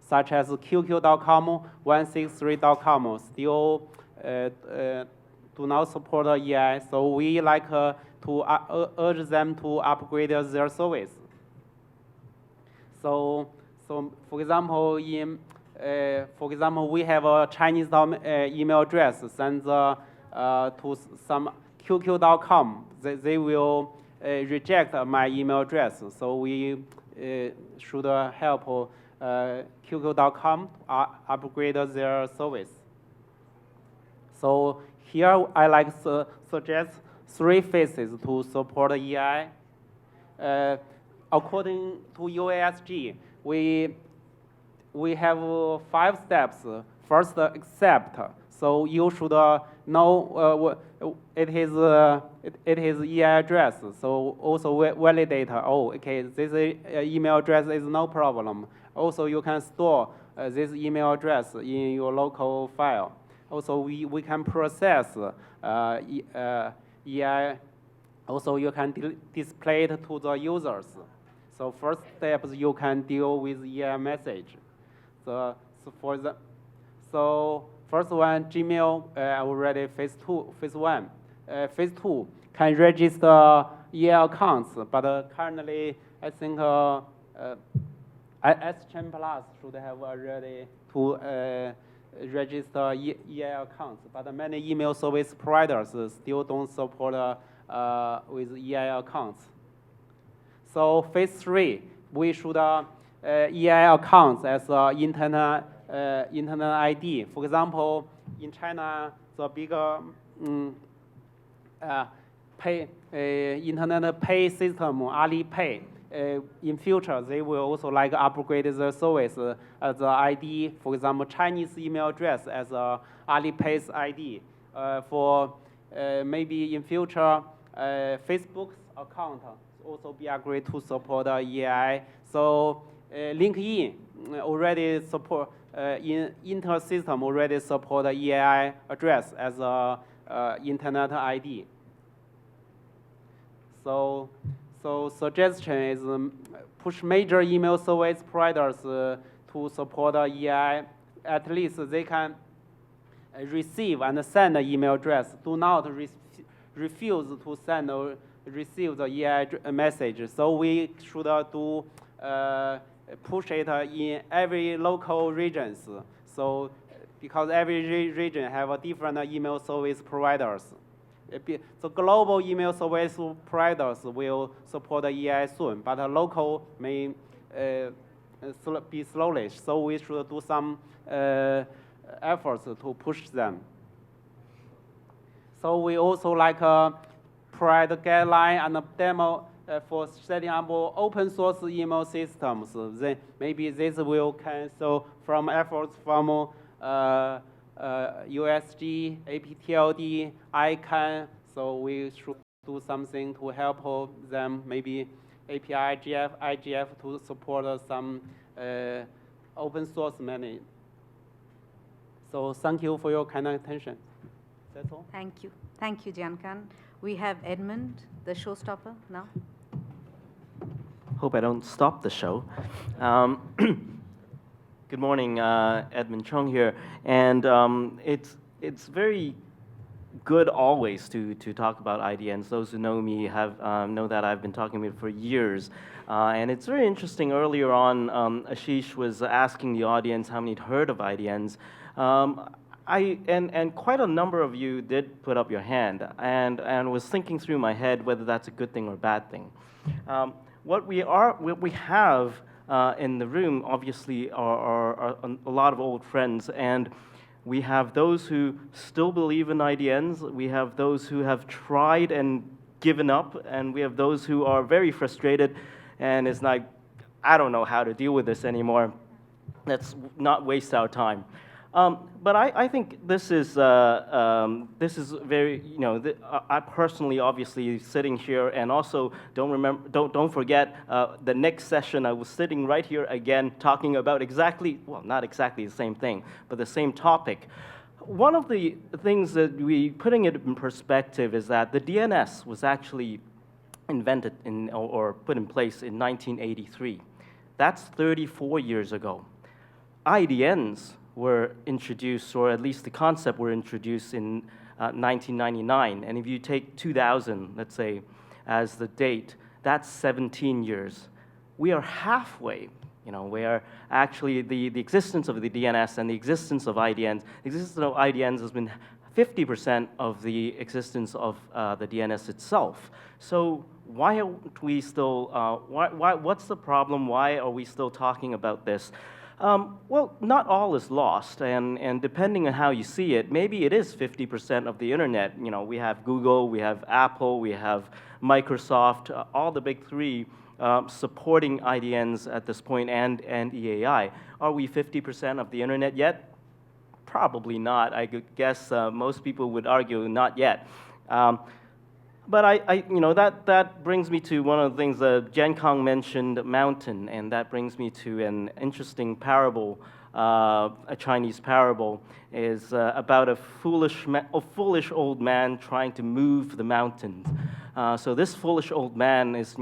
such as QQ.com, 163.com still do not support EI. So we like to urge them to upgrade their service. So for example, we have a Chinese email address sent to some QQ.com. They will reject my email address. So we should help QQ.com upgrade their service. So here I like to suggest 3 phases to support EI. According to UASG, we have 5 steps. First, accept. So you should know it is EI address. So also validate. Oh, okay, this email address is no problem. Also, you can store this email address in your local file. Also, we can process EI. Also, you can display it to the users. So first step is you can deal with EI message. So first one, Gmail already phase 1. Phase 2 can register EI accounts, but currently I think S10 Plus should have already to register EI accounts, but many email service providers still don't support with EI accounts. So phase 3, we should EI accounts as internet ID. For example, in China, the bigger internet pay system, Alipay, in future, they will also like upgrade the service as the ID, for example, Chinese email address as Alipay's ID. For maybe in future, Facebook's account also be agreed to support EI. So LinkedIn already support, in inter-system already support EI address as a internet ID. So suggestion is push major email service providers to support EI. At least they can receive and send an email address. Do not refuse to send or receive the EI message. So we should do push it in every local regions. So because every region have a different email service providers. The global email service providers will support EI soon, but the local may be slowly. So we should do some efforts to push them. So we also like provide a guideline and a demo for setting up open source email systems. Then maybe this will cancel from efforts from USG, APTLD, ICANN, so we should do something to help them, maybe APrIGF to support some open source management. So thank you for your kind attention. That's all. Thank you. Thank you, Jiankan. We have Edmund, the showstopper now. Hope I don't stop the show. Good morning, Edmund Chung here, and it's very good always to talk about IDNs. Those who know me know that I've been talking about it for years, and it's very interesting. Earlier on, Ashish was asking the audience how many had heard of IDNs. And quite a number of you did put up your hand, and was thinking through my head whether that's a good thing or a bad thing. What we have in the room, obviously, are a lot of old friends, and we have those who still believe in IDNs, we have those who have tried and given up, and we have those who are very frustrated, and it's like, I don't know how to deal with this anymore. Let's not waste our time. But I think this is very, I personally, obviously, sitting here, and also don't forget the next session I was sitting right here again talking about exactly, well, not exactly the same thing, but the same topic. One of the things that putting it in perspective is that the DNS was actually invented or put in place in 1983. That's 34 years ago. IDNs were introduced, or at least the concept were introduced in 1999. And if you take 2000, let's say, as the date, that's 17 years. We are halfway, where actually the existence of the DNS and the existence of IDNs, has been 50% of the existence of the DNS itself. So why aren't we still, what's the problem? Why are we still talking about this? Well, not all is lost, and depending on how you see it, maybe it is 50% of the internet. We have Google, we have Apple, we have Microsoft, all the big three supporting IDNs at this point, and EAI. Are we 50% of the internet yet? Probably not. I could guess most people would argue not yet. But that brings me to one of the things that Jiankang mentioned, mountain, and that brings me to an interesting parable, a Chinese parable, is about a foolish old man trying to move the mountains. So this foolish old man is,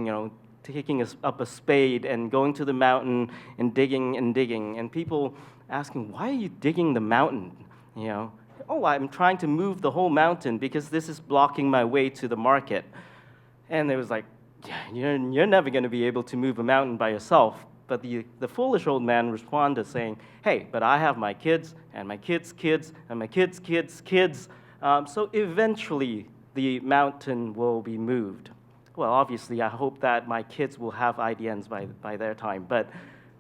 taking up a spade and going to the mountain and digging, and people asking, why are you digging the mountain? You know, oh, I'm trying to move the whole mountain because this is blocking my way to the market. And it was like, yeah, you're never going to be able to move a mountain by yourself. But the foolish old man responded saying, hey, but I have my kids, and my kids' kids, and my kids' kids' kids. So eventually, the mountain will be moved. Well, obviously, I hope that my kids will have IDNs by their time. But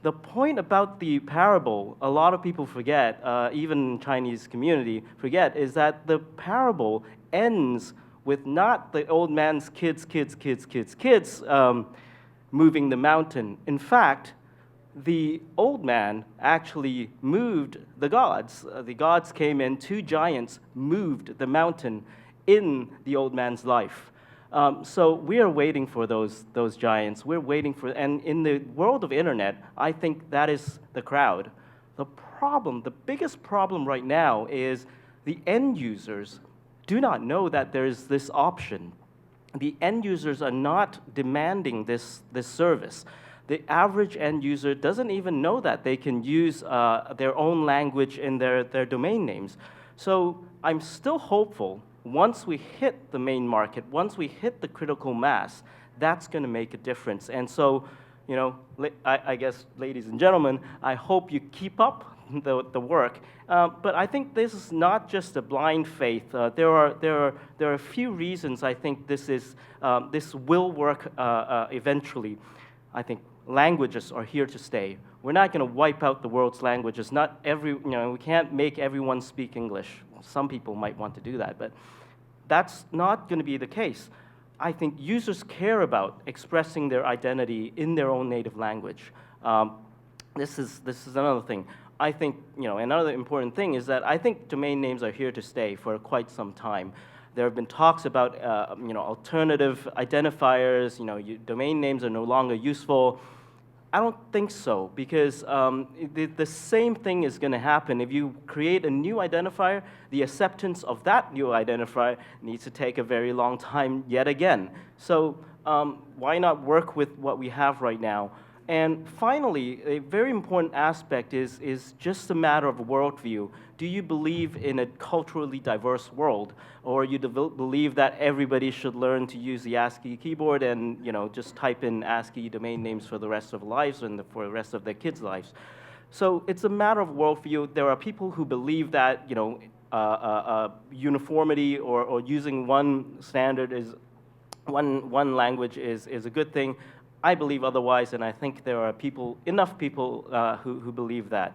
the point about the parable, a lot of people forget, even Chinese community forget, is that the parable ends with not the old man's kids moving the mountain. In fact, the old man actually moved the gods. The gods came in, 2 giants moved the mountain in the old man's life. So we are waiting for those giants. We're waiting for, and in the world of internet, I think that is the crowd. The biggest problem right now is the end users do not know that there is this option. The end users are not demanding this service. The average end user doesn't even know that they can use their own language in their domain names. So I'm still hopeful, once we hit the main market, once we hit the critical mass, that's going to make a difference. And so, you know, I guess, ladies and gentlemen, I hope you keep up the work. But I think this is not just a blind faith. There are a few reasons I think this will work eventually. I think languages are here to stay. We're not going to wipe out the world's languages. We can't make everyone speak English. Some people might want to do that, but that's not going to be the case. I think users care about expressing their identity in their own native language. This is another thing. I think, another important thing is that I think domain names are here to stay for quite some time. There have been talks about, alternative identifiers. Domain names are no longer useful. I don't think so, because the same thing is going to happen. If you create a new identifier, the acceptance of that new identifier needs to take a very long time yet again. So why not work with what we have right now? And finally, a very important aspect is just a matter of worldview. Do you believe in a culturally diverse world, or you believe that everybody should learn to use the ASCII keyboard and just type in ASCII domain names for the rest of their lives and for the rest of their kids' lives? So it's a matter of worldview. There are people who believe that uniformity or using one standard is one language is a good thing. I believe otherwise, and I think there are enough people who believe that.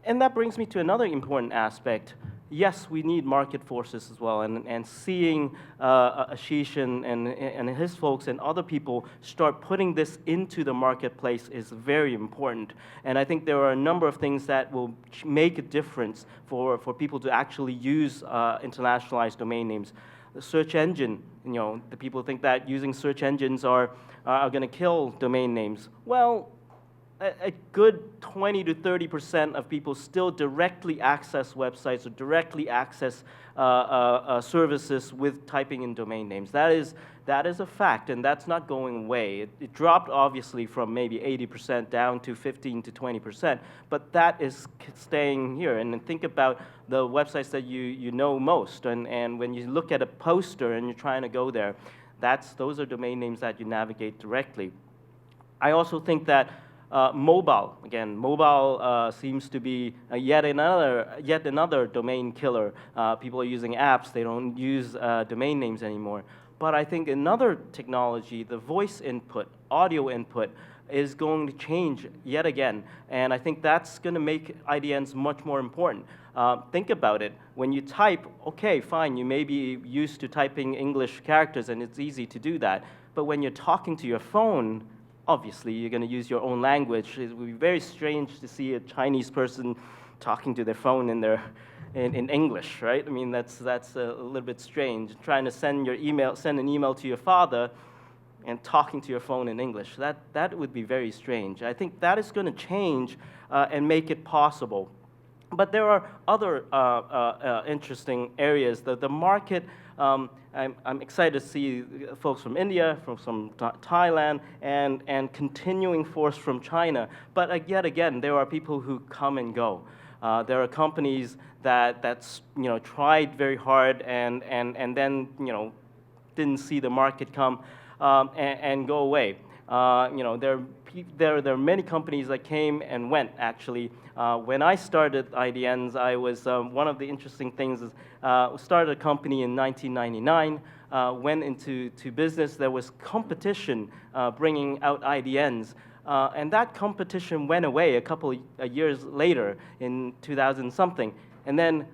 And that brings me to another important aspect. Yes, we need market forces as well, and seeing Ashish and his folks and other people start putting this into the marketplace is very important. And I think there are a number of things that will make a difference for people to actually use internationalized domain names. The search engine, the people think that using search engines are going to kill domain names. Well, a good 20 to 30% of people still directly access websites or directly access services with typing in domain names. That is a fact, and that's not going away. It dropped, obviously, from maybe 80% down to 15 to 20%, but that is staying here. And then think about the websites that you know most, and when you look at a poster and you're trying to go there, those are domain names that you navigate directly. I also think that mobile seems to be yet another domain killer. People are using apps; they don't use domain names anymore. But I think another technology, the voice input, audio input, is going to change yet again, and I think that's going to make IDNs much more important. Think about it. When you type, okay, fine, you may be used to typing English characters, and it's easy to do that. But when you're talking to your phone, obviously, you're going to use your own language. It would be very strange to see a Chinese person talking to their phone in English, right? I mean, that's a little bit strange. Trying to send an email to your father and talking to your phone in English. That would be very strange. I think that is going to change and make it possible. But there are other interesting areas. The market, I'm excited to see folks from India, from Thailand, and continuing force from China. But yet again, there are people who come and go. There are companies that's tried very hard and then didn't see the market come and go away. There are many companies that came and went, actually. When I started IDNs, I was, one of the interesting things is, started a company in 1999, went into business. There was competition bringing out IDNs. And that competition went away a couple of years later in 2000-something. And then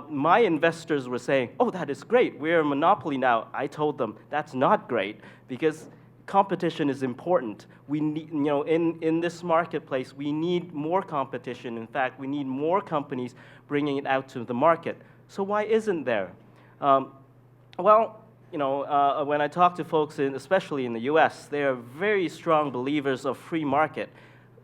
my investors were saying, oh, that is great, we're a monopoly now. I told them, that's not great, because competition is important. We need, in this marketplace, we need more competition. In fact, we need more companies bringing it out to the market. So why isn't there? Well, when I talk to folks, especially in the US, they are very strong believers of free market.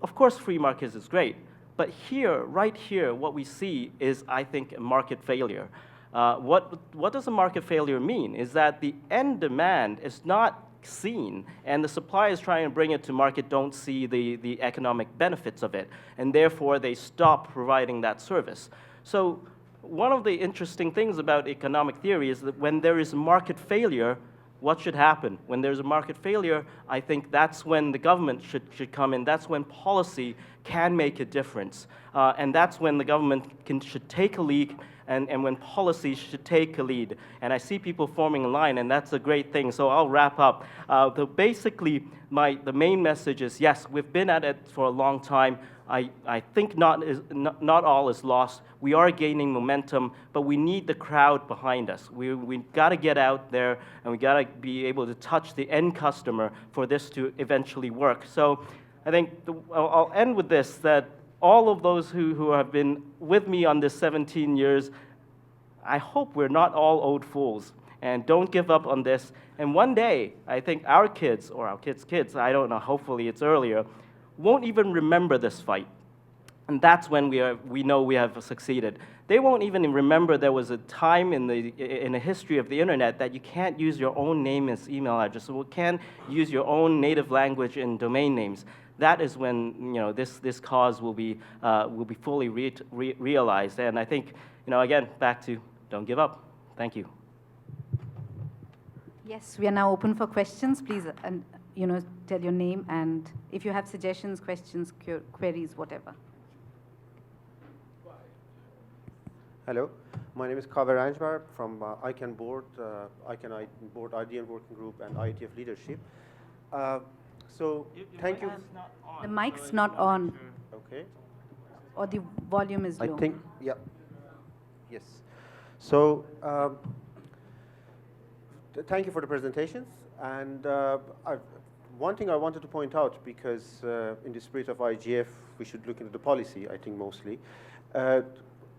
Of course, free markets is great. But here, right here, what we see is, I think, a market failure. What does a market failure mean? Is that the end demand is not seen, and the suppliers trying to bring it to market don't see the economic benefits of it, and therefore they stop providing that service. So one of the interesting things about economic theory is that when there is market failure, what should happen? When there's a market failure, I think that's when the government should come in. That's when policy can make a difference. And that's when the government should take a lead, and when policy should take a lead. And I see people forming a line, and that's a great thing. So I'll wrap up. Basically, the main message is, yes, we've been at it for a long time. I think not all is lost. We are gaining momentum, but we need the crowd behind us. We got to get out there, and we got to be able to touch the end customer for this to eventually work. So I think I'll end with this, that all of those who have been with me on this 17 years, I hope we're not all old fools, and don't give up on this. And one day, I think our kids, or our kids' kids, I don't know, hopefully it's earlier, won't even remember this fight. And that's when we know we have succeeded. They won't even remember there was a time in the history of the internet that you can't use your own name as email address, or can't use your own native language in domain names. That is when this cause will be fully realized. And I think again, back to don't give up. Thank you. Yes, we are now open for questions. Please, tell your name, and if you have suggestions, questions, queries, whatever. Hello, my name is Kaver Anjbar from ICANN board, board IDN working group, and IETF leadership. So thank you. The mic's not on. Okay. Or the volume is low. I think, yeah. Yes. So thank you for the presentations. And one thing I wanted to point out, because in the spirit of IGF, we should look into the policy, I think, mostly.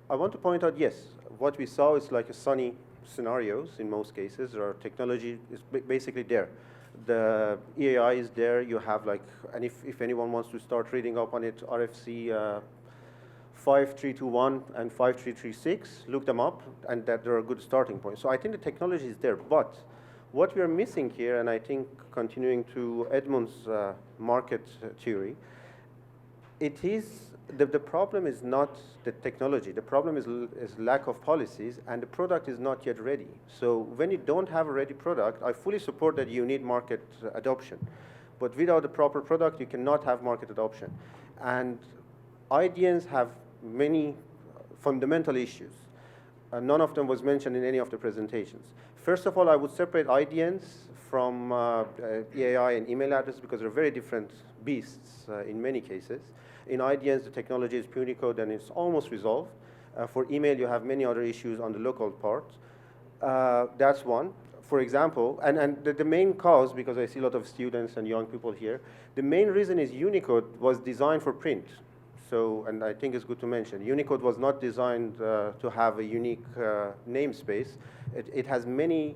I want to point out, yes, what we saw is like a sunny scenarios in most cases. Our technology is basically there. The EAI is there. You have and if anyone wants to start reading up on it, RFC 5321 and 5336, look them up, and that they're a good starting point. So I think the technology is there. But what we are missing here, and I think continuing to Edmund's market theory, it is the problem is not the technology. The problem is lack of policies, and the product is not yet ready. So when you don't have a ready product, I fully support that you need market adoption. But without a proper product, you cannot have market adoption. And IDNs have many fundamental issues. None of them was mentioned in any of the presentations. First of all, I would separate IDNs from EAI and email addresses, because they're very different beasts in many cases. In IDNs, the technology is Punycode, and it's almost resolved. For email, you have many other issues on the local part. That's one. For example, and the main cause, because I see a lot of students and young people here, the main reason is Unicode was designed for print. So, and I think it's good to mention, Unicode was not designed to have a unique namespace. It has many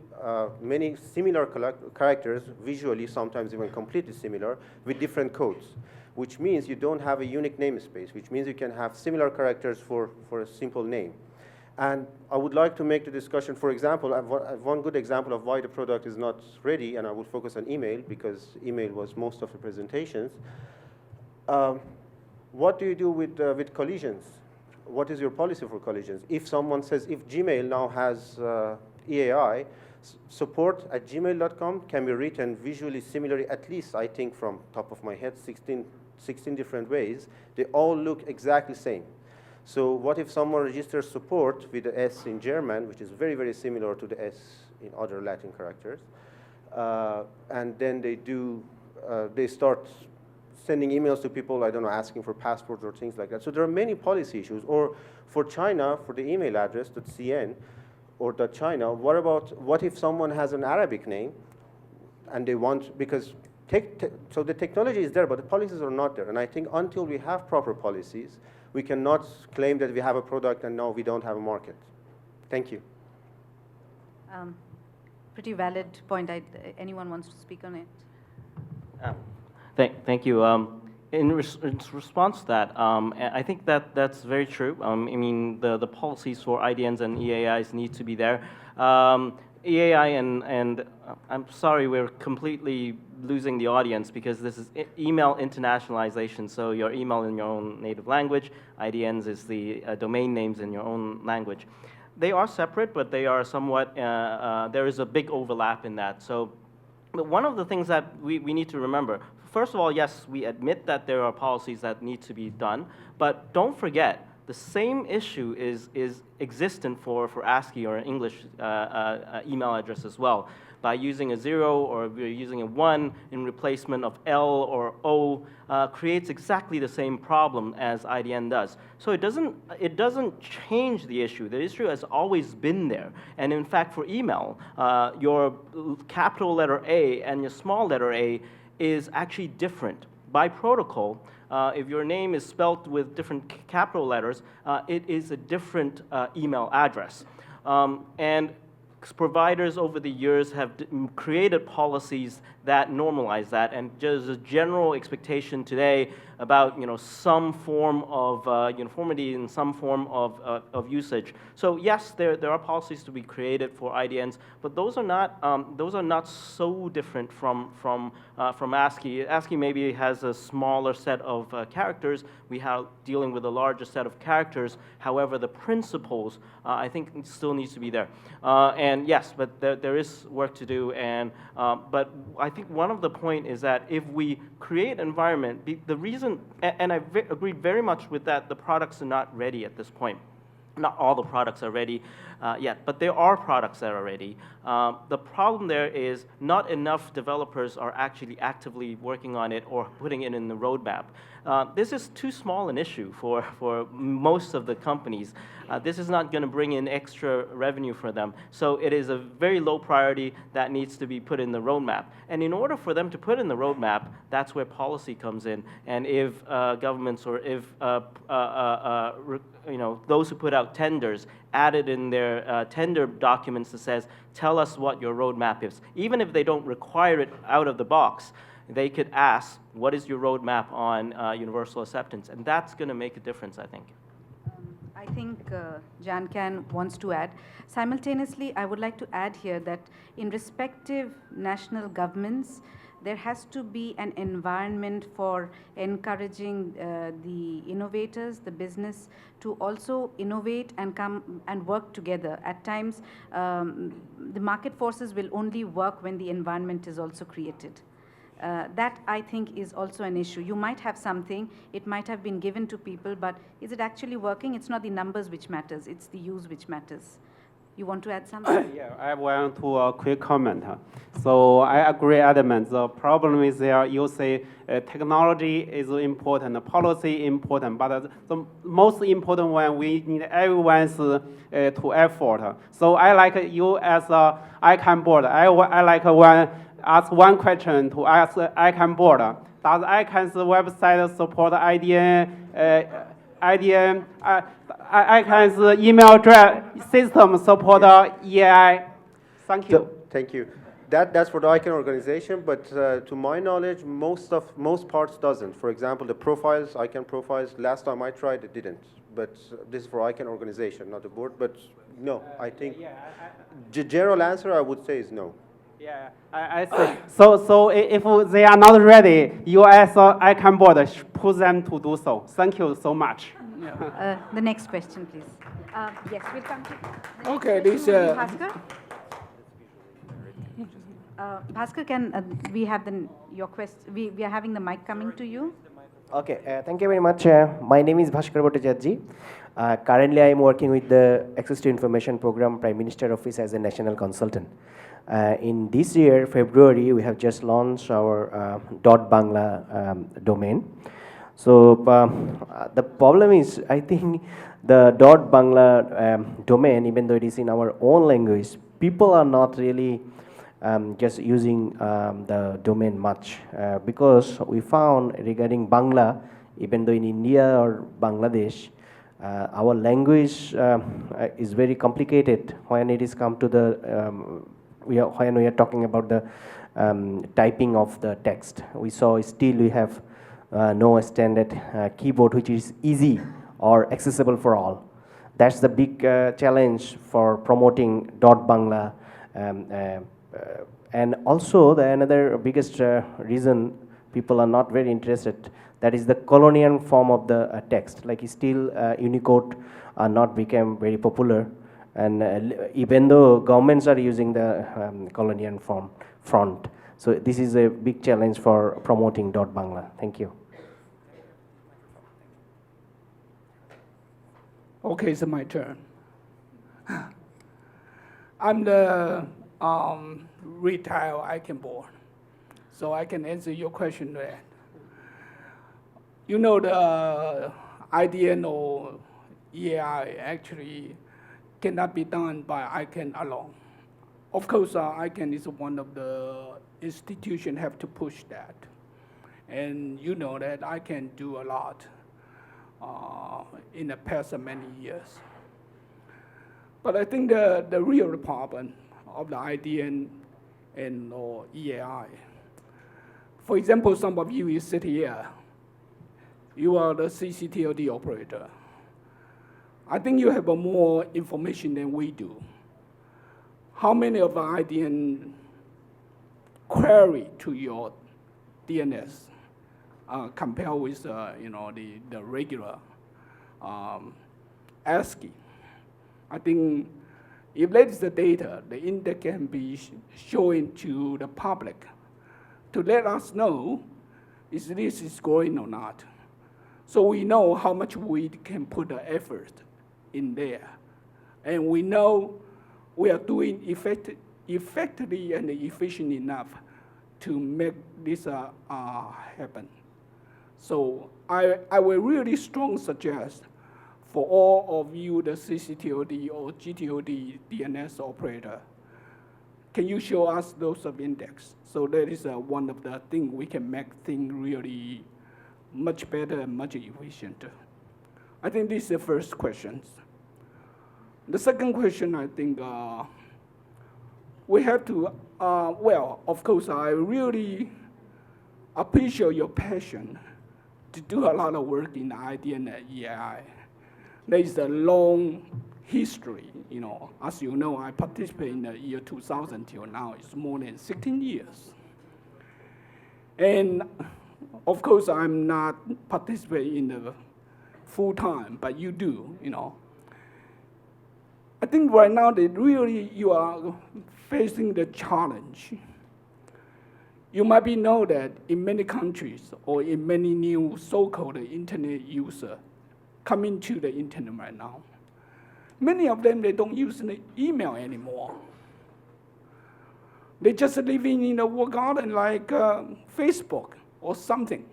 similar characters, visually sometimes even completely similar, with different codes. which means you don't have a unique namespace, which means you can have similar characters for a simple name. And I would like to make the discussion, for example, I have one good example of why the product is not ready, and I will focus on email because email was most of the presentations. What do you do with collisions? What is your policy for collisions? If someone says, if Gmail now has EAI, support at gmail.com can be written visually similarly, at least I think from top of my head, 16 different ways. They all look exactly the same. So what if someone registers support with the S in German, which is very, very similar to the S in other Latin characters, and then they start sending emails to people, I don't know, asking for passports or things like that. So there are many policy issues. Or for China, for the email address, .cn or .china, what if someone has an Arabic name and they want, because so the technology is there, but the policies are not there. And I think until we have proper policies, we cannot claim that we have a product and now we don't have a market. Thank you. Pretty valid point. Anyone wants to speak on it? Thank you. In response to that, I think that's very true. I mean, the policies for IDNs and EAIs need to be there. EAI and I'm sorry, we're completely losing the audience because this is email internationalization. So your email in your own native language, IDNs is the domain names in your own language. They are separate, but they are somewhat, there is a big overlap in that. So but one of the things that we need to remember, first of all, yes, we admit that there are policies that need to be done, but don't forget, the same issue is existent for ASCII or an English email address as well. By using a 0 or we're using a 1 in replacement of L or O creates exactly the same problem as IDN does. So it doesn't change the issue. The issue has always been there. And in fact, for email, your capital letter A and your small letter a is actually different. By protocol, if your name is spelled with different capital letters, it is a different email address. And providers over the years have created policies that normalize that, and there's a general expectation today about some form of uniformity and some form of usage. So yes, there are policies to be created for IDNs, but those are not so different from ASCII. ASCII maybe has a smaller set of characters. We have dealing with a larger set of characters. However, the principles I think still needs to be there. And yes, but there is work to do. And but I think one of the point is that if we create environment, the reason, and I agree very much with that, the products are not ready at this point. Not all the products are ready yet, but there are products that are ready. The problem there is not enough developers are actually actively working on it or putting it in the roadmap. This is too small an issue for most of the companies. This is not going to bring in extra revenue for them. So it is a very low priority that needs to be put in the roadmap. And in order for them to put in the roadmap, that's where policy comes in. And if governments or if those who put out tenders added in their tender documents that says, tell us what your roadmap is. Even if they don't require it out of the box, they could ask, what is your roadmap on universal acceptance? And that's going to make a difference, I think. I think Jan Can wants to add. Simultaneously, I would like to add here that in respective national governments, there has to be an environment for encouraging the innovators, the business, to also innovate and come and work together. At times, the market forces will only work when the environment is also created. That, I think, is also an issue. You might have something, it might have been given to people, but is it actually working? It's not the numbers which matters, it's the use which matters. You want to add something? Yeah, I want to quick comment. So I agree, adamant. The problem is there, you say technology is important, policy important, but the most important one, we need everyone's to effort. So I like you as a ICANN board. I like ask one question to ask ICANN board. Does ICANN's website support IDN? ICANN's email address system support EAI? Thank you. Thank you. That's for the ICANN organization, but to my knowledge, most parts doesn't. For example, the profiles, ICANN profiles, last time I tried, it didn't. But this is for ICANN organization, not the board. But no, I think the general answer I would say is no. Yeah, I see. So if they are not ready, you as ICANN board push them to do so. Thank you so much. The next question, please. Yes, we'll come to the Okay, next this, question will be Bhaskar. Bhaskar, can we have your question? We are having the mic coming to you. Okay, thank you very much. My name is Bhaskar Bhattacharjee. Currently, I am working with the Access to Information Program Prime Minister Office as a national consultant. In this year, February, we have just launched our .bangla domain. So the problem is, I think the .bangla domain, even though it is in our own language, people are not really just using the domain much because we found regarding Bangla, even though in India or Bangladesh, our language is very complicated when it is come to the when we are talking about the typing of the text. We saw still we have no standard keyboard which is easy or accessible for all. That's the big challenge for promoting .bangla. And also another biggest reason people are not very interested, that is the colonial form of the text. Like still Unicode are not become very popular, and even though governments are using the colonial form font. So this is a big challenge for promoting .bangla. Thank you. Okay, it's my turn. I'm the retired ICANN board, so I can answer your question there. You know, the IDN or EAI actually cannot be done by ICANN alone. Of course, ICANN is one of the institutions have to push that. And you know that ICANN do a lot in the past many years. But I think the real problem of the IDN and or EAI, for example, some of you sit here, you are the CCTLD operator. I think you have more information than we do. How many of the IDN query to your DNS compared with the regular ASCII? I think if that is the data, the index can be showing to the public to let us know if this is growing or not. So we know how much we can put the effort in there. And we know we are doing effectively and efficient enough to make this happen. So I will really strongly suggest for all of you, the CCTOD or GTOD DNS operator, can you show us those index? So that is one of the things we can make things really much better and much efficient. I think this is the first question. The second question, I think we have to, well, of course, I really appreciate your passion to do a lot of work in IDN and EAI. There is a long history, As you know, I participated in the year 2000 till now. It's more than 16 years. And of course, I'm not participating in the full time, but you do, I think right now that really you are facing the challenge. You might know that in many countries or in many new so-called internet users coming to the internet right now, many of them, they don't use the email anymore. They're just living in a walled garden like Facebook or something,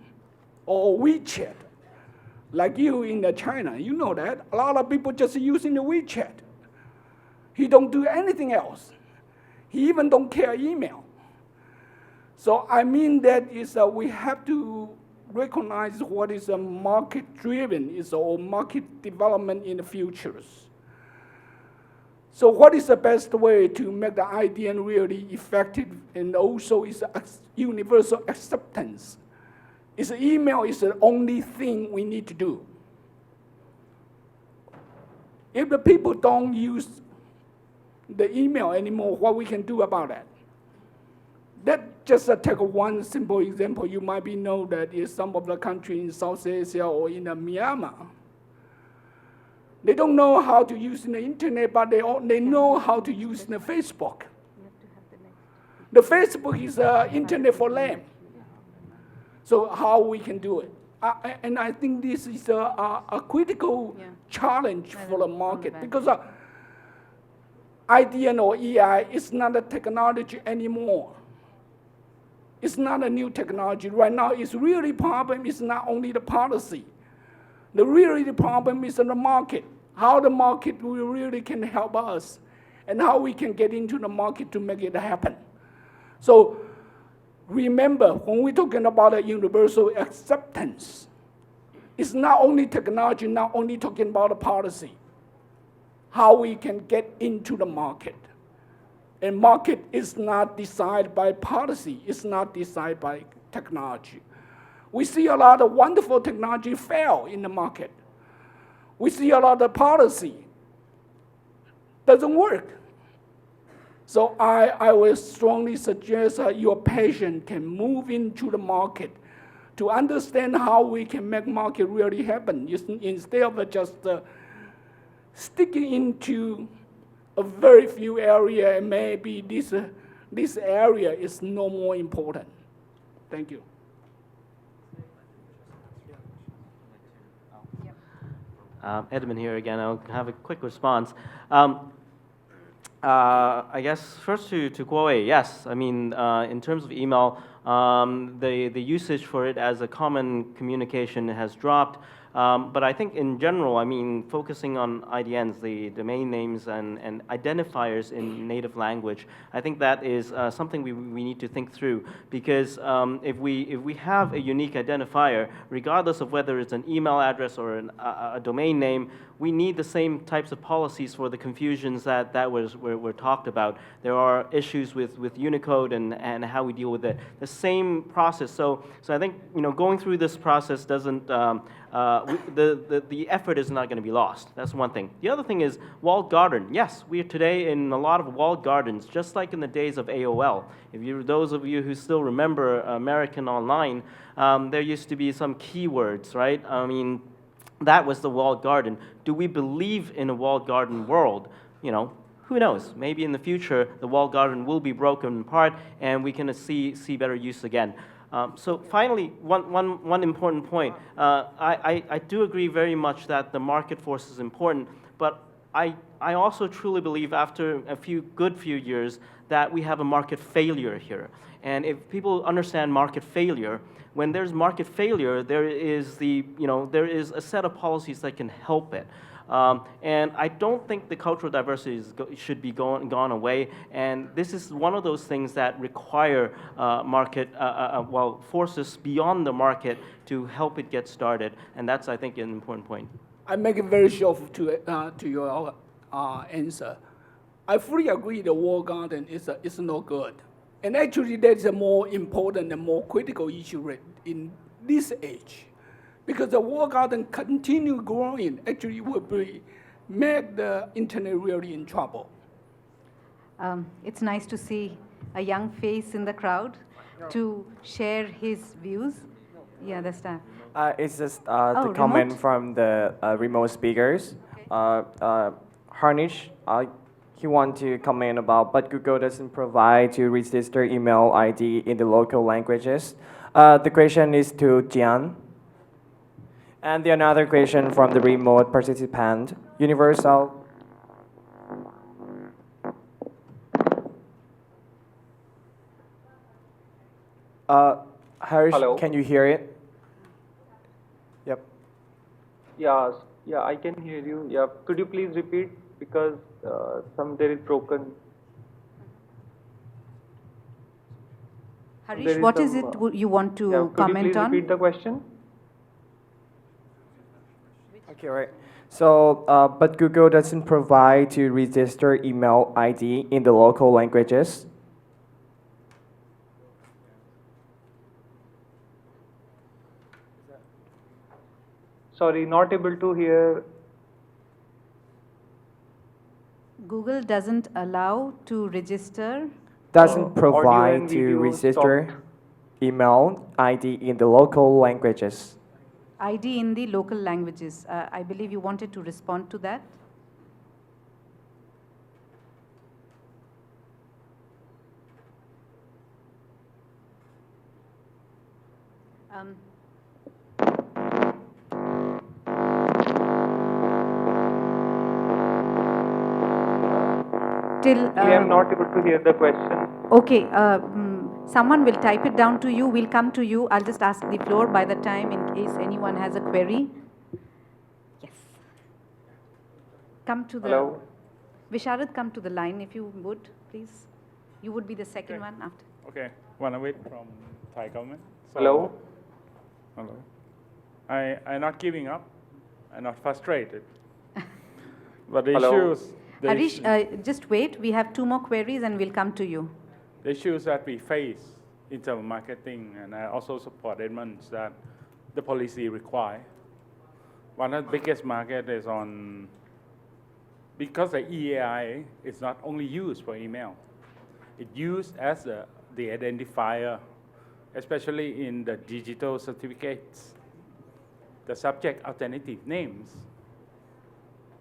or WeChat. Like you in China, you know that. A lot of people just using the WeChat. He don't do anything else. He even don't care email. So I mean that is we have to recognize what is market-driven, is all market development in the futures. So what is the best way to make the IDN really effective and also is universal acceptance? Is email is the only thing we need to do. If the people don't use the email anymore, what we can do about that? That just take one simple example. You might know that in some of the countries in South Asia or in Myanmar, they don't know how to use the internet, but they know how to use the Facebook. The Facebook is internet for them. So how we can do it? And I think this is a critical challenge for the market because IDN or EI is not a technology anymore. It's not a new technology. Right now, it's really problem is not only the policy. The problem is in the market. How the market really can help us and how we can get into the market to make it happen. So remember, when we're talking about a universal acceptance, it's not only technology, not only talking about the policy, how we can get into the market. And market is not decided by policy, it's not decided by technology. We see a lot of wonderful technology fail in the market. We see a lot of policy doesn't work. So I will strongly suggest your patient can move into the market to understand how we can make market really happen instead of just sticking into a very few area and maybe this area is no more important. Thank you. Edmund here again. I'll have a quick response. I guess first to Kuo, yes. I mean, in terms of email, the usage for it as a common communication has dropped. But I think in general, I mean, focusing on IDNs, the domain names and identifiers in native language, I think that is something we need to think through because if we have a unique identifier, regardless of whether it's an email address or a domain name, we need the same types of policies for the confusions that were talked about. There are issues with Unicode and how we deal with it. The same process. So I think going through this process doesn't. The effort is not going to be lost. That's one thing. The other thing is walled garden. Yes, we are today in a lot of walled gardens, just like in the days of AOL. Those of you who still remember American Online, there used to be some keywords, right? I mean, that was the walled garden. Do we believe in a walled garden world? Who knows? Maybe in the future, the walled garden will be broken apart and we can see better use again. So finally, one important point. I do agree very much that the market force is important, but I also truly believe after a few years that we have a market failure here. And if people understand market failure, when there's market failure, there is a set of policies that can help it. And I don't think the cultural diversity should be gone away. And this is one of those things that require forces beyond the market to help it get started. And that's, I think, an important point. I make it very short to your answer. I fully agree the walled garden is no good. And actually, that's a more important and more critical issue in this age. Because the walled garden continue growing, actually will make the internet really in trouble. It's nice to see a young face in the crowd to share his views. Yeah, that's that. It's just the comment remote? from the remote speakers. Okay. Harnish, he wants to comment about, but Google doesn't provide to register email ID in the local languages. The question is to Jian. And the another question from the remote participant, universal. Harish, Hello. can you hear it? Yep. Yeah, I can hear you. Yeah, could you please repeat because there is broken. Harish, There is what is some, it you want to Could you comment please on? repeat the question? Okay, right. So, but Google doesn't provide to register email ID in the local languages. Sorry, not able to hear. Google doesn't allow to register Doesn't Audio provide and to video register stopped. email ID in the local languages. ID in the local languages. I believe you wanted to respond to that. Um, till We am not able to hear the question. okay, someone will type it down to you. We'll come to you. I'll just ask the floor by the time in case anyone has a query. Yes. Come to the. Hello. Visharad, come to the line if you would, please. You would be the second one after. Okay, Wanawit from Thai government. So, Hello. Hello. I'm not giving up. I'm not frustrated. But the Hello. issues, the, Harish, issue- just wait. We have 2 more queries and we'll come to you. the issues that we face in terms of marketing, and I also support Edmonds that the policy require. One of the biggest market is on, because the EAI is not only used for email, it's used as the identifier, especially in the digital certificates, the subject alternative names.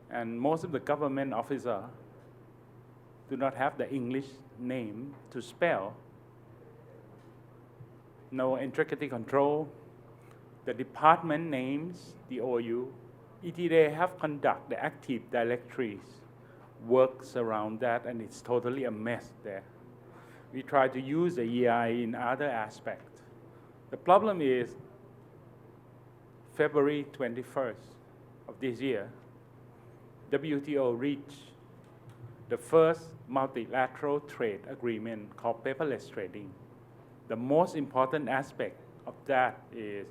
And most of the government officers do not have the English name to spell. No intricate control. The department names, the OU, ETA have conduct the active directories, works around that, and it's totally a mess there. We try to use the EI in other aspects. The problem is February 21st of this year, WTO reached the first multilateral trade agreement called paperless trading. The most important aspect of that is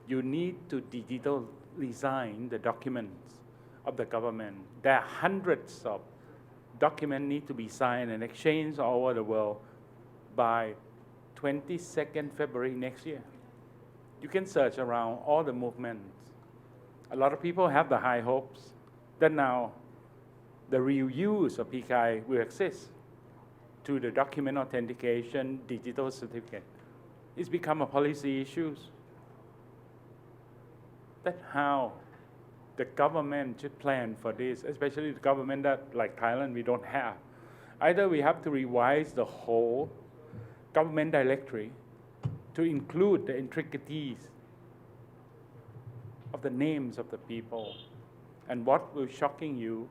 you need to digitalize the documents of the government. There are hundreds of documents need to be signed and exchanged all over the world by 22nd February next year. You can search around all the movements. A lot of people have the high hopes that now the real use of PKI will exist to the document authentication digital certificate. It's become a policy issue. That's how the government should plan for this, especially the government that, like Thailand, we don't have. Either we have to revise the whole government directory to include the intricacies of the names of the people. And what will shocking you,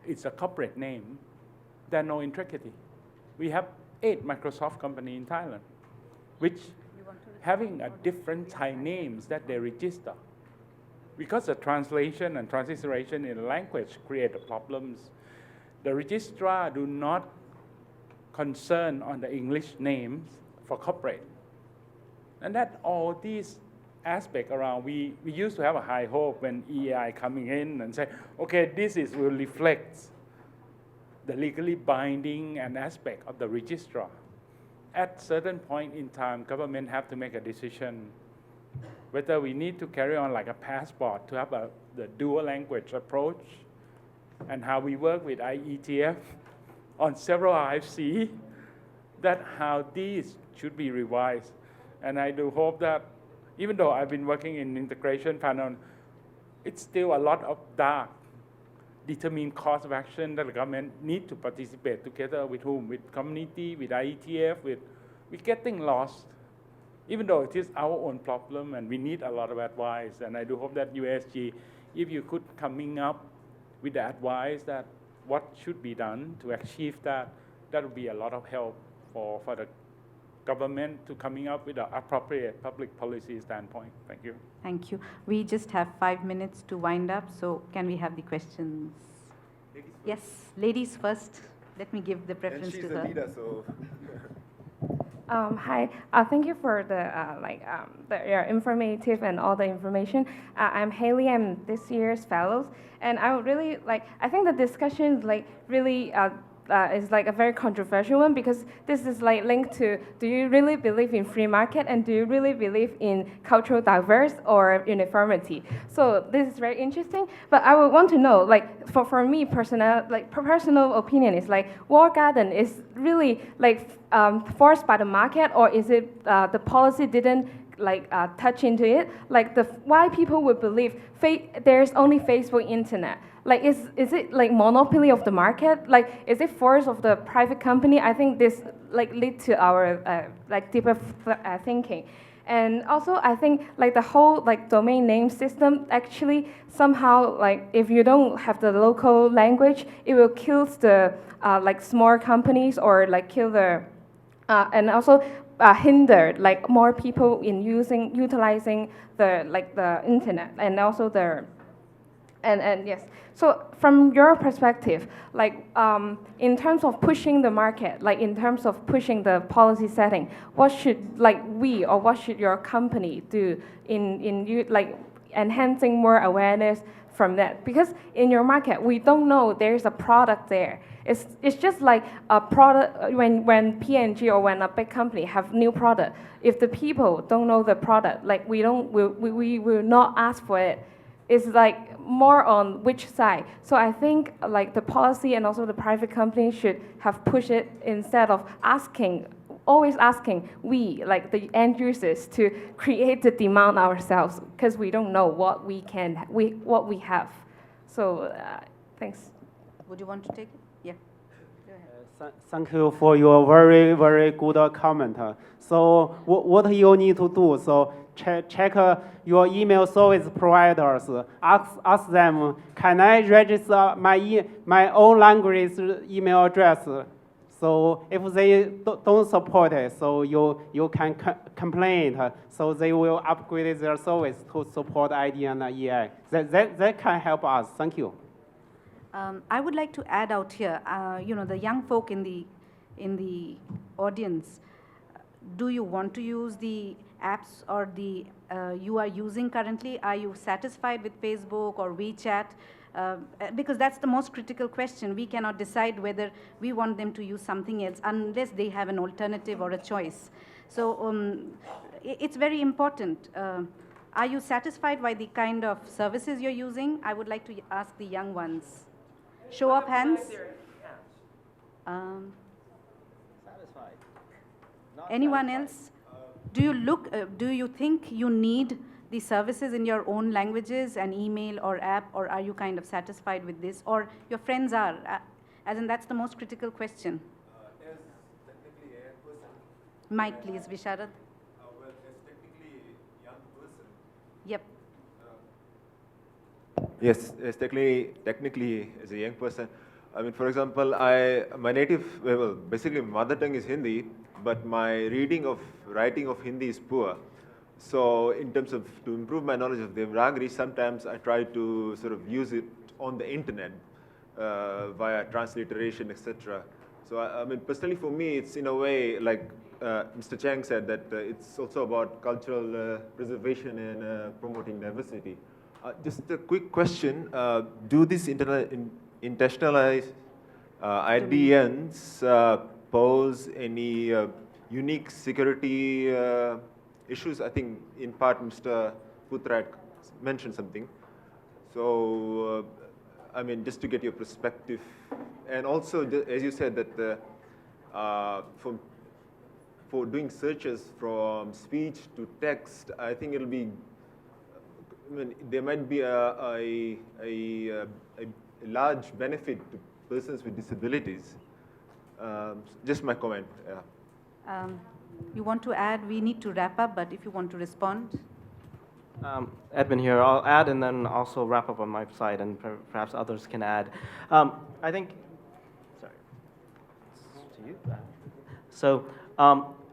it's a corporate name. There are no intricity. We have 8 Microsoft companies in Thailand, which having a different Thai names that they register. Because the translation and transliteration in language create the problems. The registrar do not concern on the English names for corporate. And that all these aspects around, we used to have a high hope when EAI coming in and say, okay, this will reflect the legally binding and aspect of the registrar. At certain point in time, government have to make a decision whether we need to carry on like a passport to have the dual language approach, and how we work with IETF on several IFC, that how these should be revised. And I do hope that, even though I've been working in integration panel, it's still a lot of dark, determined course of action that the government need to participate together with whom? With community, with IETF, we're getting lost. Even though it is our own problem and we need a lot of advice, and I do hope that USG, if you could coming up with the advice that what should be done to achieve that, that would be a lot of help for the government to coming up with an appropriate public policy standpoint. Thank you. Thank you. We just have 5 minutes to wind up, so can we have the questions? Yes, ladies first. Let me give the preference to her. And she's a leader, so... Hi, thank you for your informative and all the information. I'm Haley. I'm this year's fellows, and I would really like. I think the discussion really is a very controversial one because this is linked to: do you really believe in free market and do you really believe in cultural diverse or uniformity? So this is very interesting. But I would want to know, for me, personal opinion is walled garden is really forced by the market, or is it the policy didn't touch into it? Why people would believe there's only Facebook internet? Is it monopoly of the market? Is it force of the private company? I think this lead to our deeper thinking. And also, I think the whole domain name system actually somehow if you don't have the local language, it will kill the small companies or kill the and also hinder more people in utilizing the internet and also the and yes. So from your perspective, in terms of pushing the market, in terms of pushing the policy setting, what should we or what should your company do in enhancing more awareness from that? Because in your market, we don't know there's a product there. It's just like a product when P&G or when a big company have new product. If the people don't know the product, we will not ask for it. It's more on which side. So I think the policy and also the private company should have pushed it instead of always asking the end users to create the demand ourselves because we don't know what we have. So thanks. Would you want to take it? Yeah. Go ahead. Thank you for your very, very good comment. So what you need to do, so check your email service providers. Ask them, can I register my own language email address? So if they don't support it, so you can complain. So they will upgrade their service to support ID and EI. That can help us. Thank you. I would like to add out here, the young folk in the audience, do you want to use the apps or the you are using currently? Are you satisfied with Facebook or WeChat? Because that's the most critical question. We cannot decide whether we want them to use something else unless they have an alternative or a choice. So it's very important. Are you satisfied by the kind of services you're using? I would like to ask the young ones. Show of hands. Satisfied. Anyone else? Do you think you need the services in your own languages, an email or app, or are you kind of satisfied with this? Or your friends are? As in, that's the most critical question. Yes, technically a young person. Mic, please, Visharad. Well, as technically a young person. Yep. Yes, as technically as a young person. I mean, for example, my basically mother tongue is Hindi, but my writing of Hindi is poor. So in terms of, to improve my knowledge of Devanagari, sometimes I try to sort of use it on the internet via transliteration, etc. So I mean, personally for me, it's in a way like Mr. Chang said that it's also about cultural preservation and promoting diversity. Just a quick question, do these internationalized IDNs pose any unique security issues? I think in part Mr. Putra mentioned something. So, I mean, just to get your perspective. And also, as you said, that for doing searches from speech to text, I think it'll be, I mean, there might be a large benefit to persons with disabilities. Just my comment, yeah. You want to add? We need to wrap up, but if you want to respond. Edmund here. I'll add and then also wrap up on my side, and perhaps others can add. I think, sorry, to you. So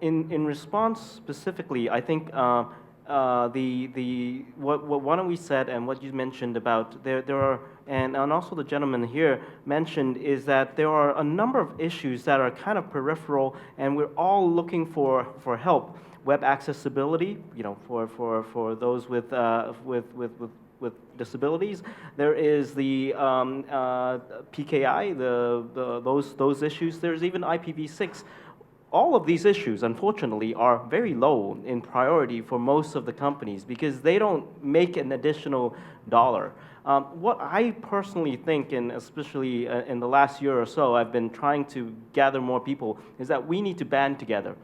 in response specifically, I think what we said and what you mentioned about there are and also the gentleman here mentioned, is that there are a number of issues that are kind of peripheral, and we're all looking for help. Web accessibility, for those with disabilities. There is the PKI, those issues. There's even IPv6. All of these issues, unfortunately, are very low in priority for most of the companies because they don't make an additional dollar. What I personally think, and especially in the last year or so, I've been trying to gather more people, is that we need to band together.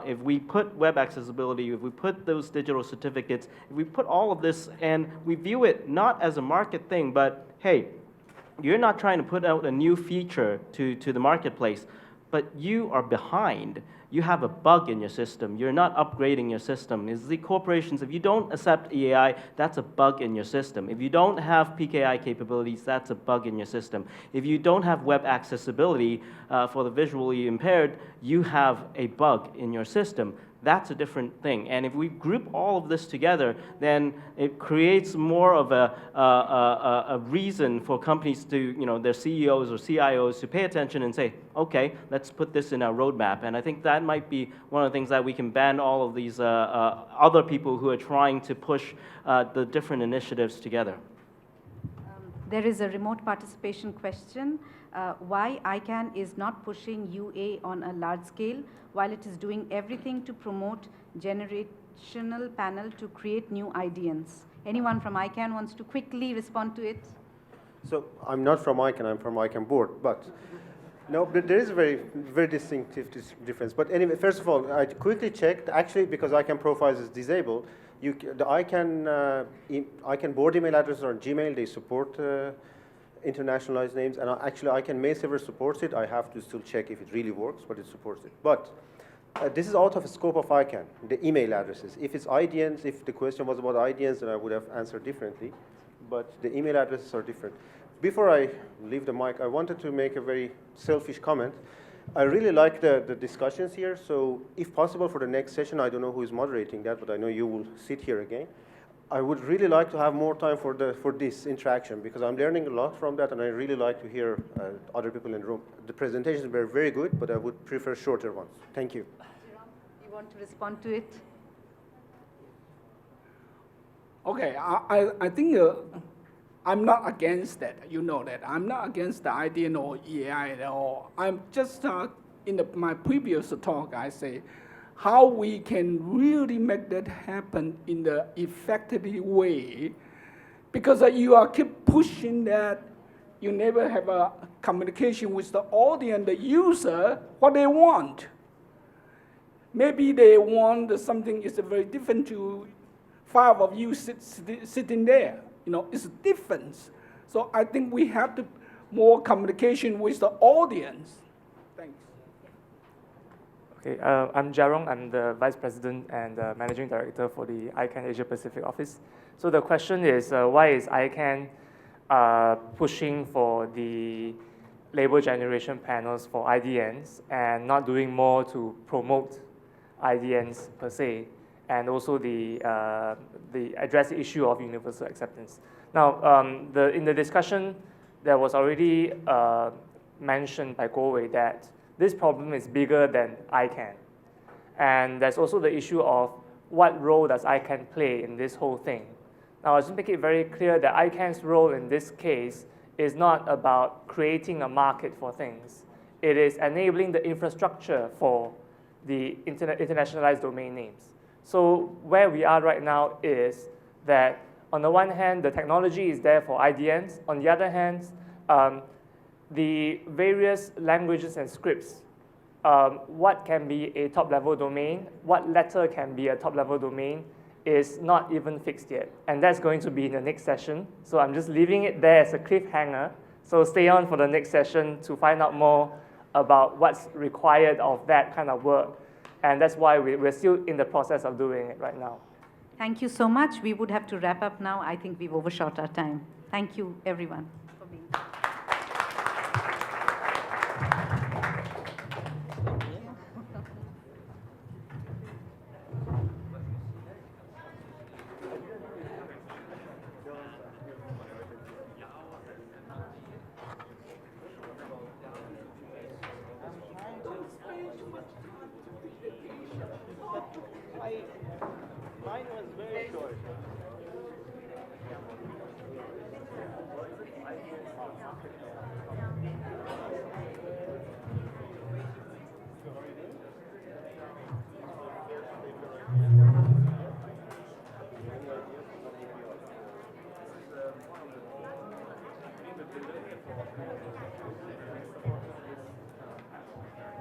If we put web accessibility, if we put those digital certificates, if we put all of this and we view it not as a market thing, but hey, you're not trying to put out a new feature to the marketplace, but you are behind. You have a bug in your system. You're not upgrading your system. It's the corporations, if you don't accept EAI, that's a bug in your system. If you don't have PKI capabilities, that's a bug in your system. If you don't have web accessibility for the visually impaired, you have a bug in your system. That's a different thing. And if we group all of this together, then it creates more of a reason for companies to, their CEOs or CIOs to pay attention and say, okay, let's put this in our roadmap. And I think that might be one of the things that we can band all of these other people who are trying to push the different initiatives together. There is a remote participation question. Why ICANN is not pushing UA on a large scale while it is doing everything to promote generational panel to create new IDNs? Anyone from ICANN wants to quickly respond to it? So I'm not from ICANN, I'm from ICANN board, but no, but there is a very, very distinctive difference. But anyway, first of all, I quickly checked, actually, because ICANN profiles is disabled, the ICANN board email addresses on Gmail, they support internationalized names, and actually ICANN mail server supports it. I have to still check if it really works, but it supports it. But this is out of the scope of ICANN, the email addresses. If it's IDNs, if the question was about IDNs, then I would have answered differently. But the email addresses are different. Before I leave the mic, I wanted to make a very selfish comment. I really like the discussions here, so if possible for the next session, I don't know who is moderating that, but I know you will sit here again. I would really like to have more time for this interaction because I'm learning a lot from that, and I really like to hear other people in the room. The presentations were very good, but I would prefer shorter ones. Thank you. Jerome, you want to respond to it? Okay, I think I'm not against that. You know that. I'm not against the IDN or EAI at all. I'm just, in my previous talk, I say, how we can really make that happen in the effective way, because you are keep pushing that, you never have a communication with the audience, the user, what they want. Maybe they want something is very different to five of you sitting there. It's a difference. So I think we have to more communication with the audience. Thanks. Okay, I'm Jarong. I'm the Vice President and Managing Director for the ICANN Asia Pacific office. So the question is, why is ICANN pushing for the label generation panels for IDNs and not doing more to promote IDNs per se, and also the address the issue of universal acceptance? Now, in the discussion, there was already mentioned by Guowei that this problem is bigger than ICANN. And there's also the issue of what role does ICANN play in this whole thing. Now, I just make it very clear that ICANN's role in this case is not about creating a market for things. It is enabling the infrastructure for the internationalized domain names. So where we are right now is that on the one hand, the technology is there for IDNs. On the other hand, the various languages and scripts, what can be a top-level domain, what letter can be a top-level domain, is not even fixed yet. And that's going to be in the next session. So I'm just leaving it there as a cliffhanger. So stay on for the next session to find out more about what's required of that kind of work. And that's why we're still in the process of doing it right now. Thank you so much. We would have to wrap up now. I think we've overshot our time. Thank you, everyone, for being here. Mine was very short.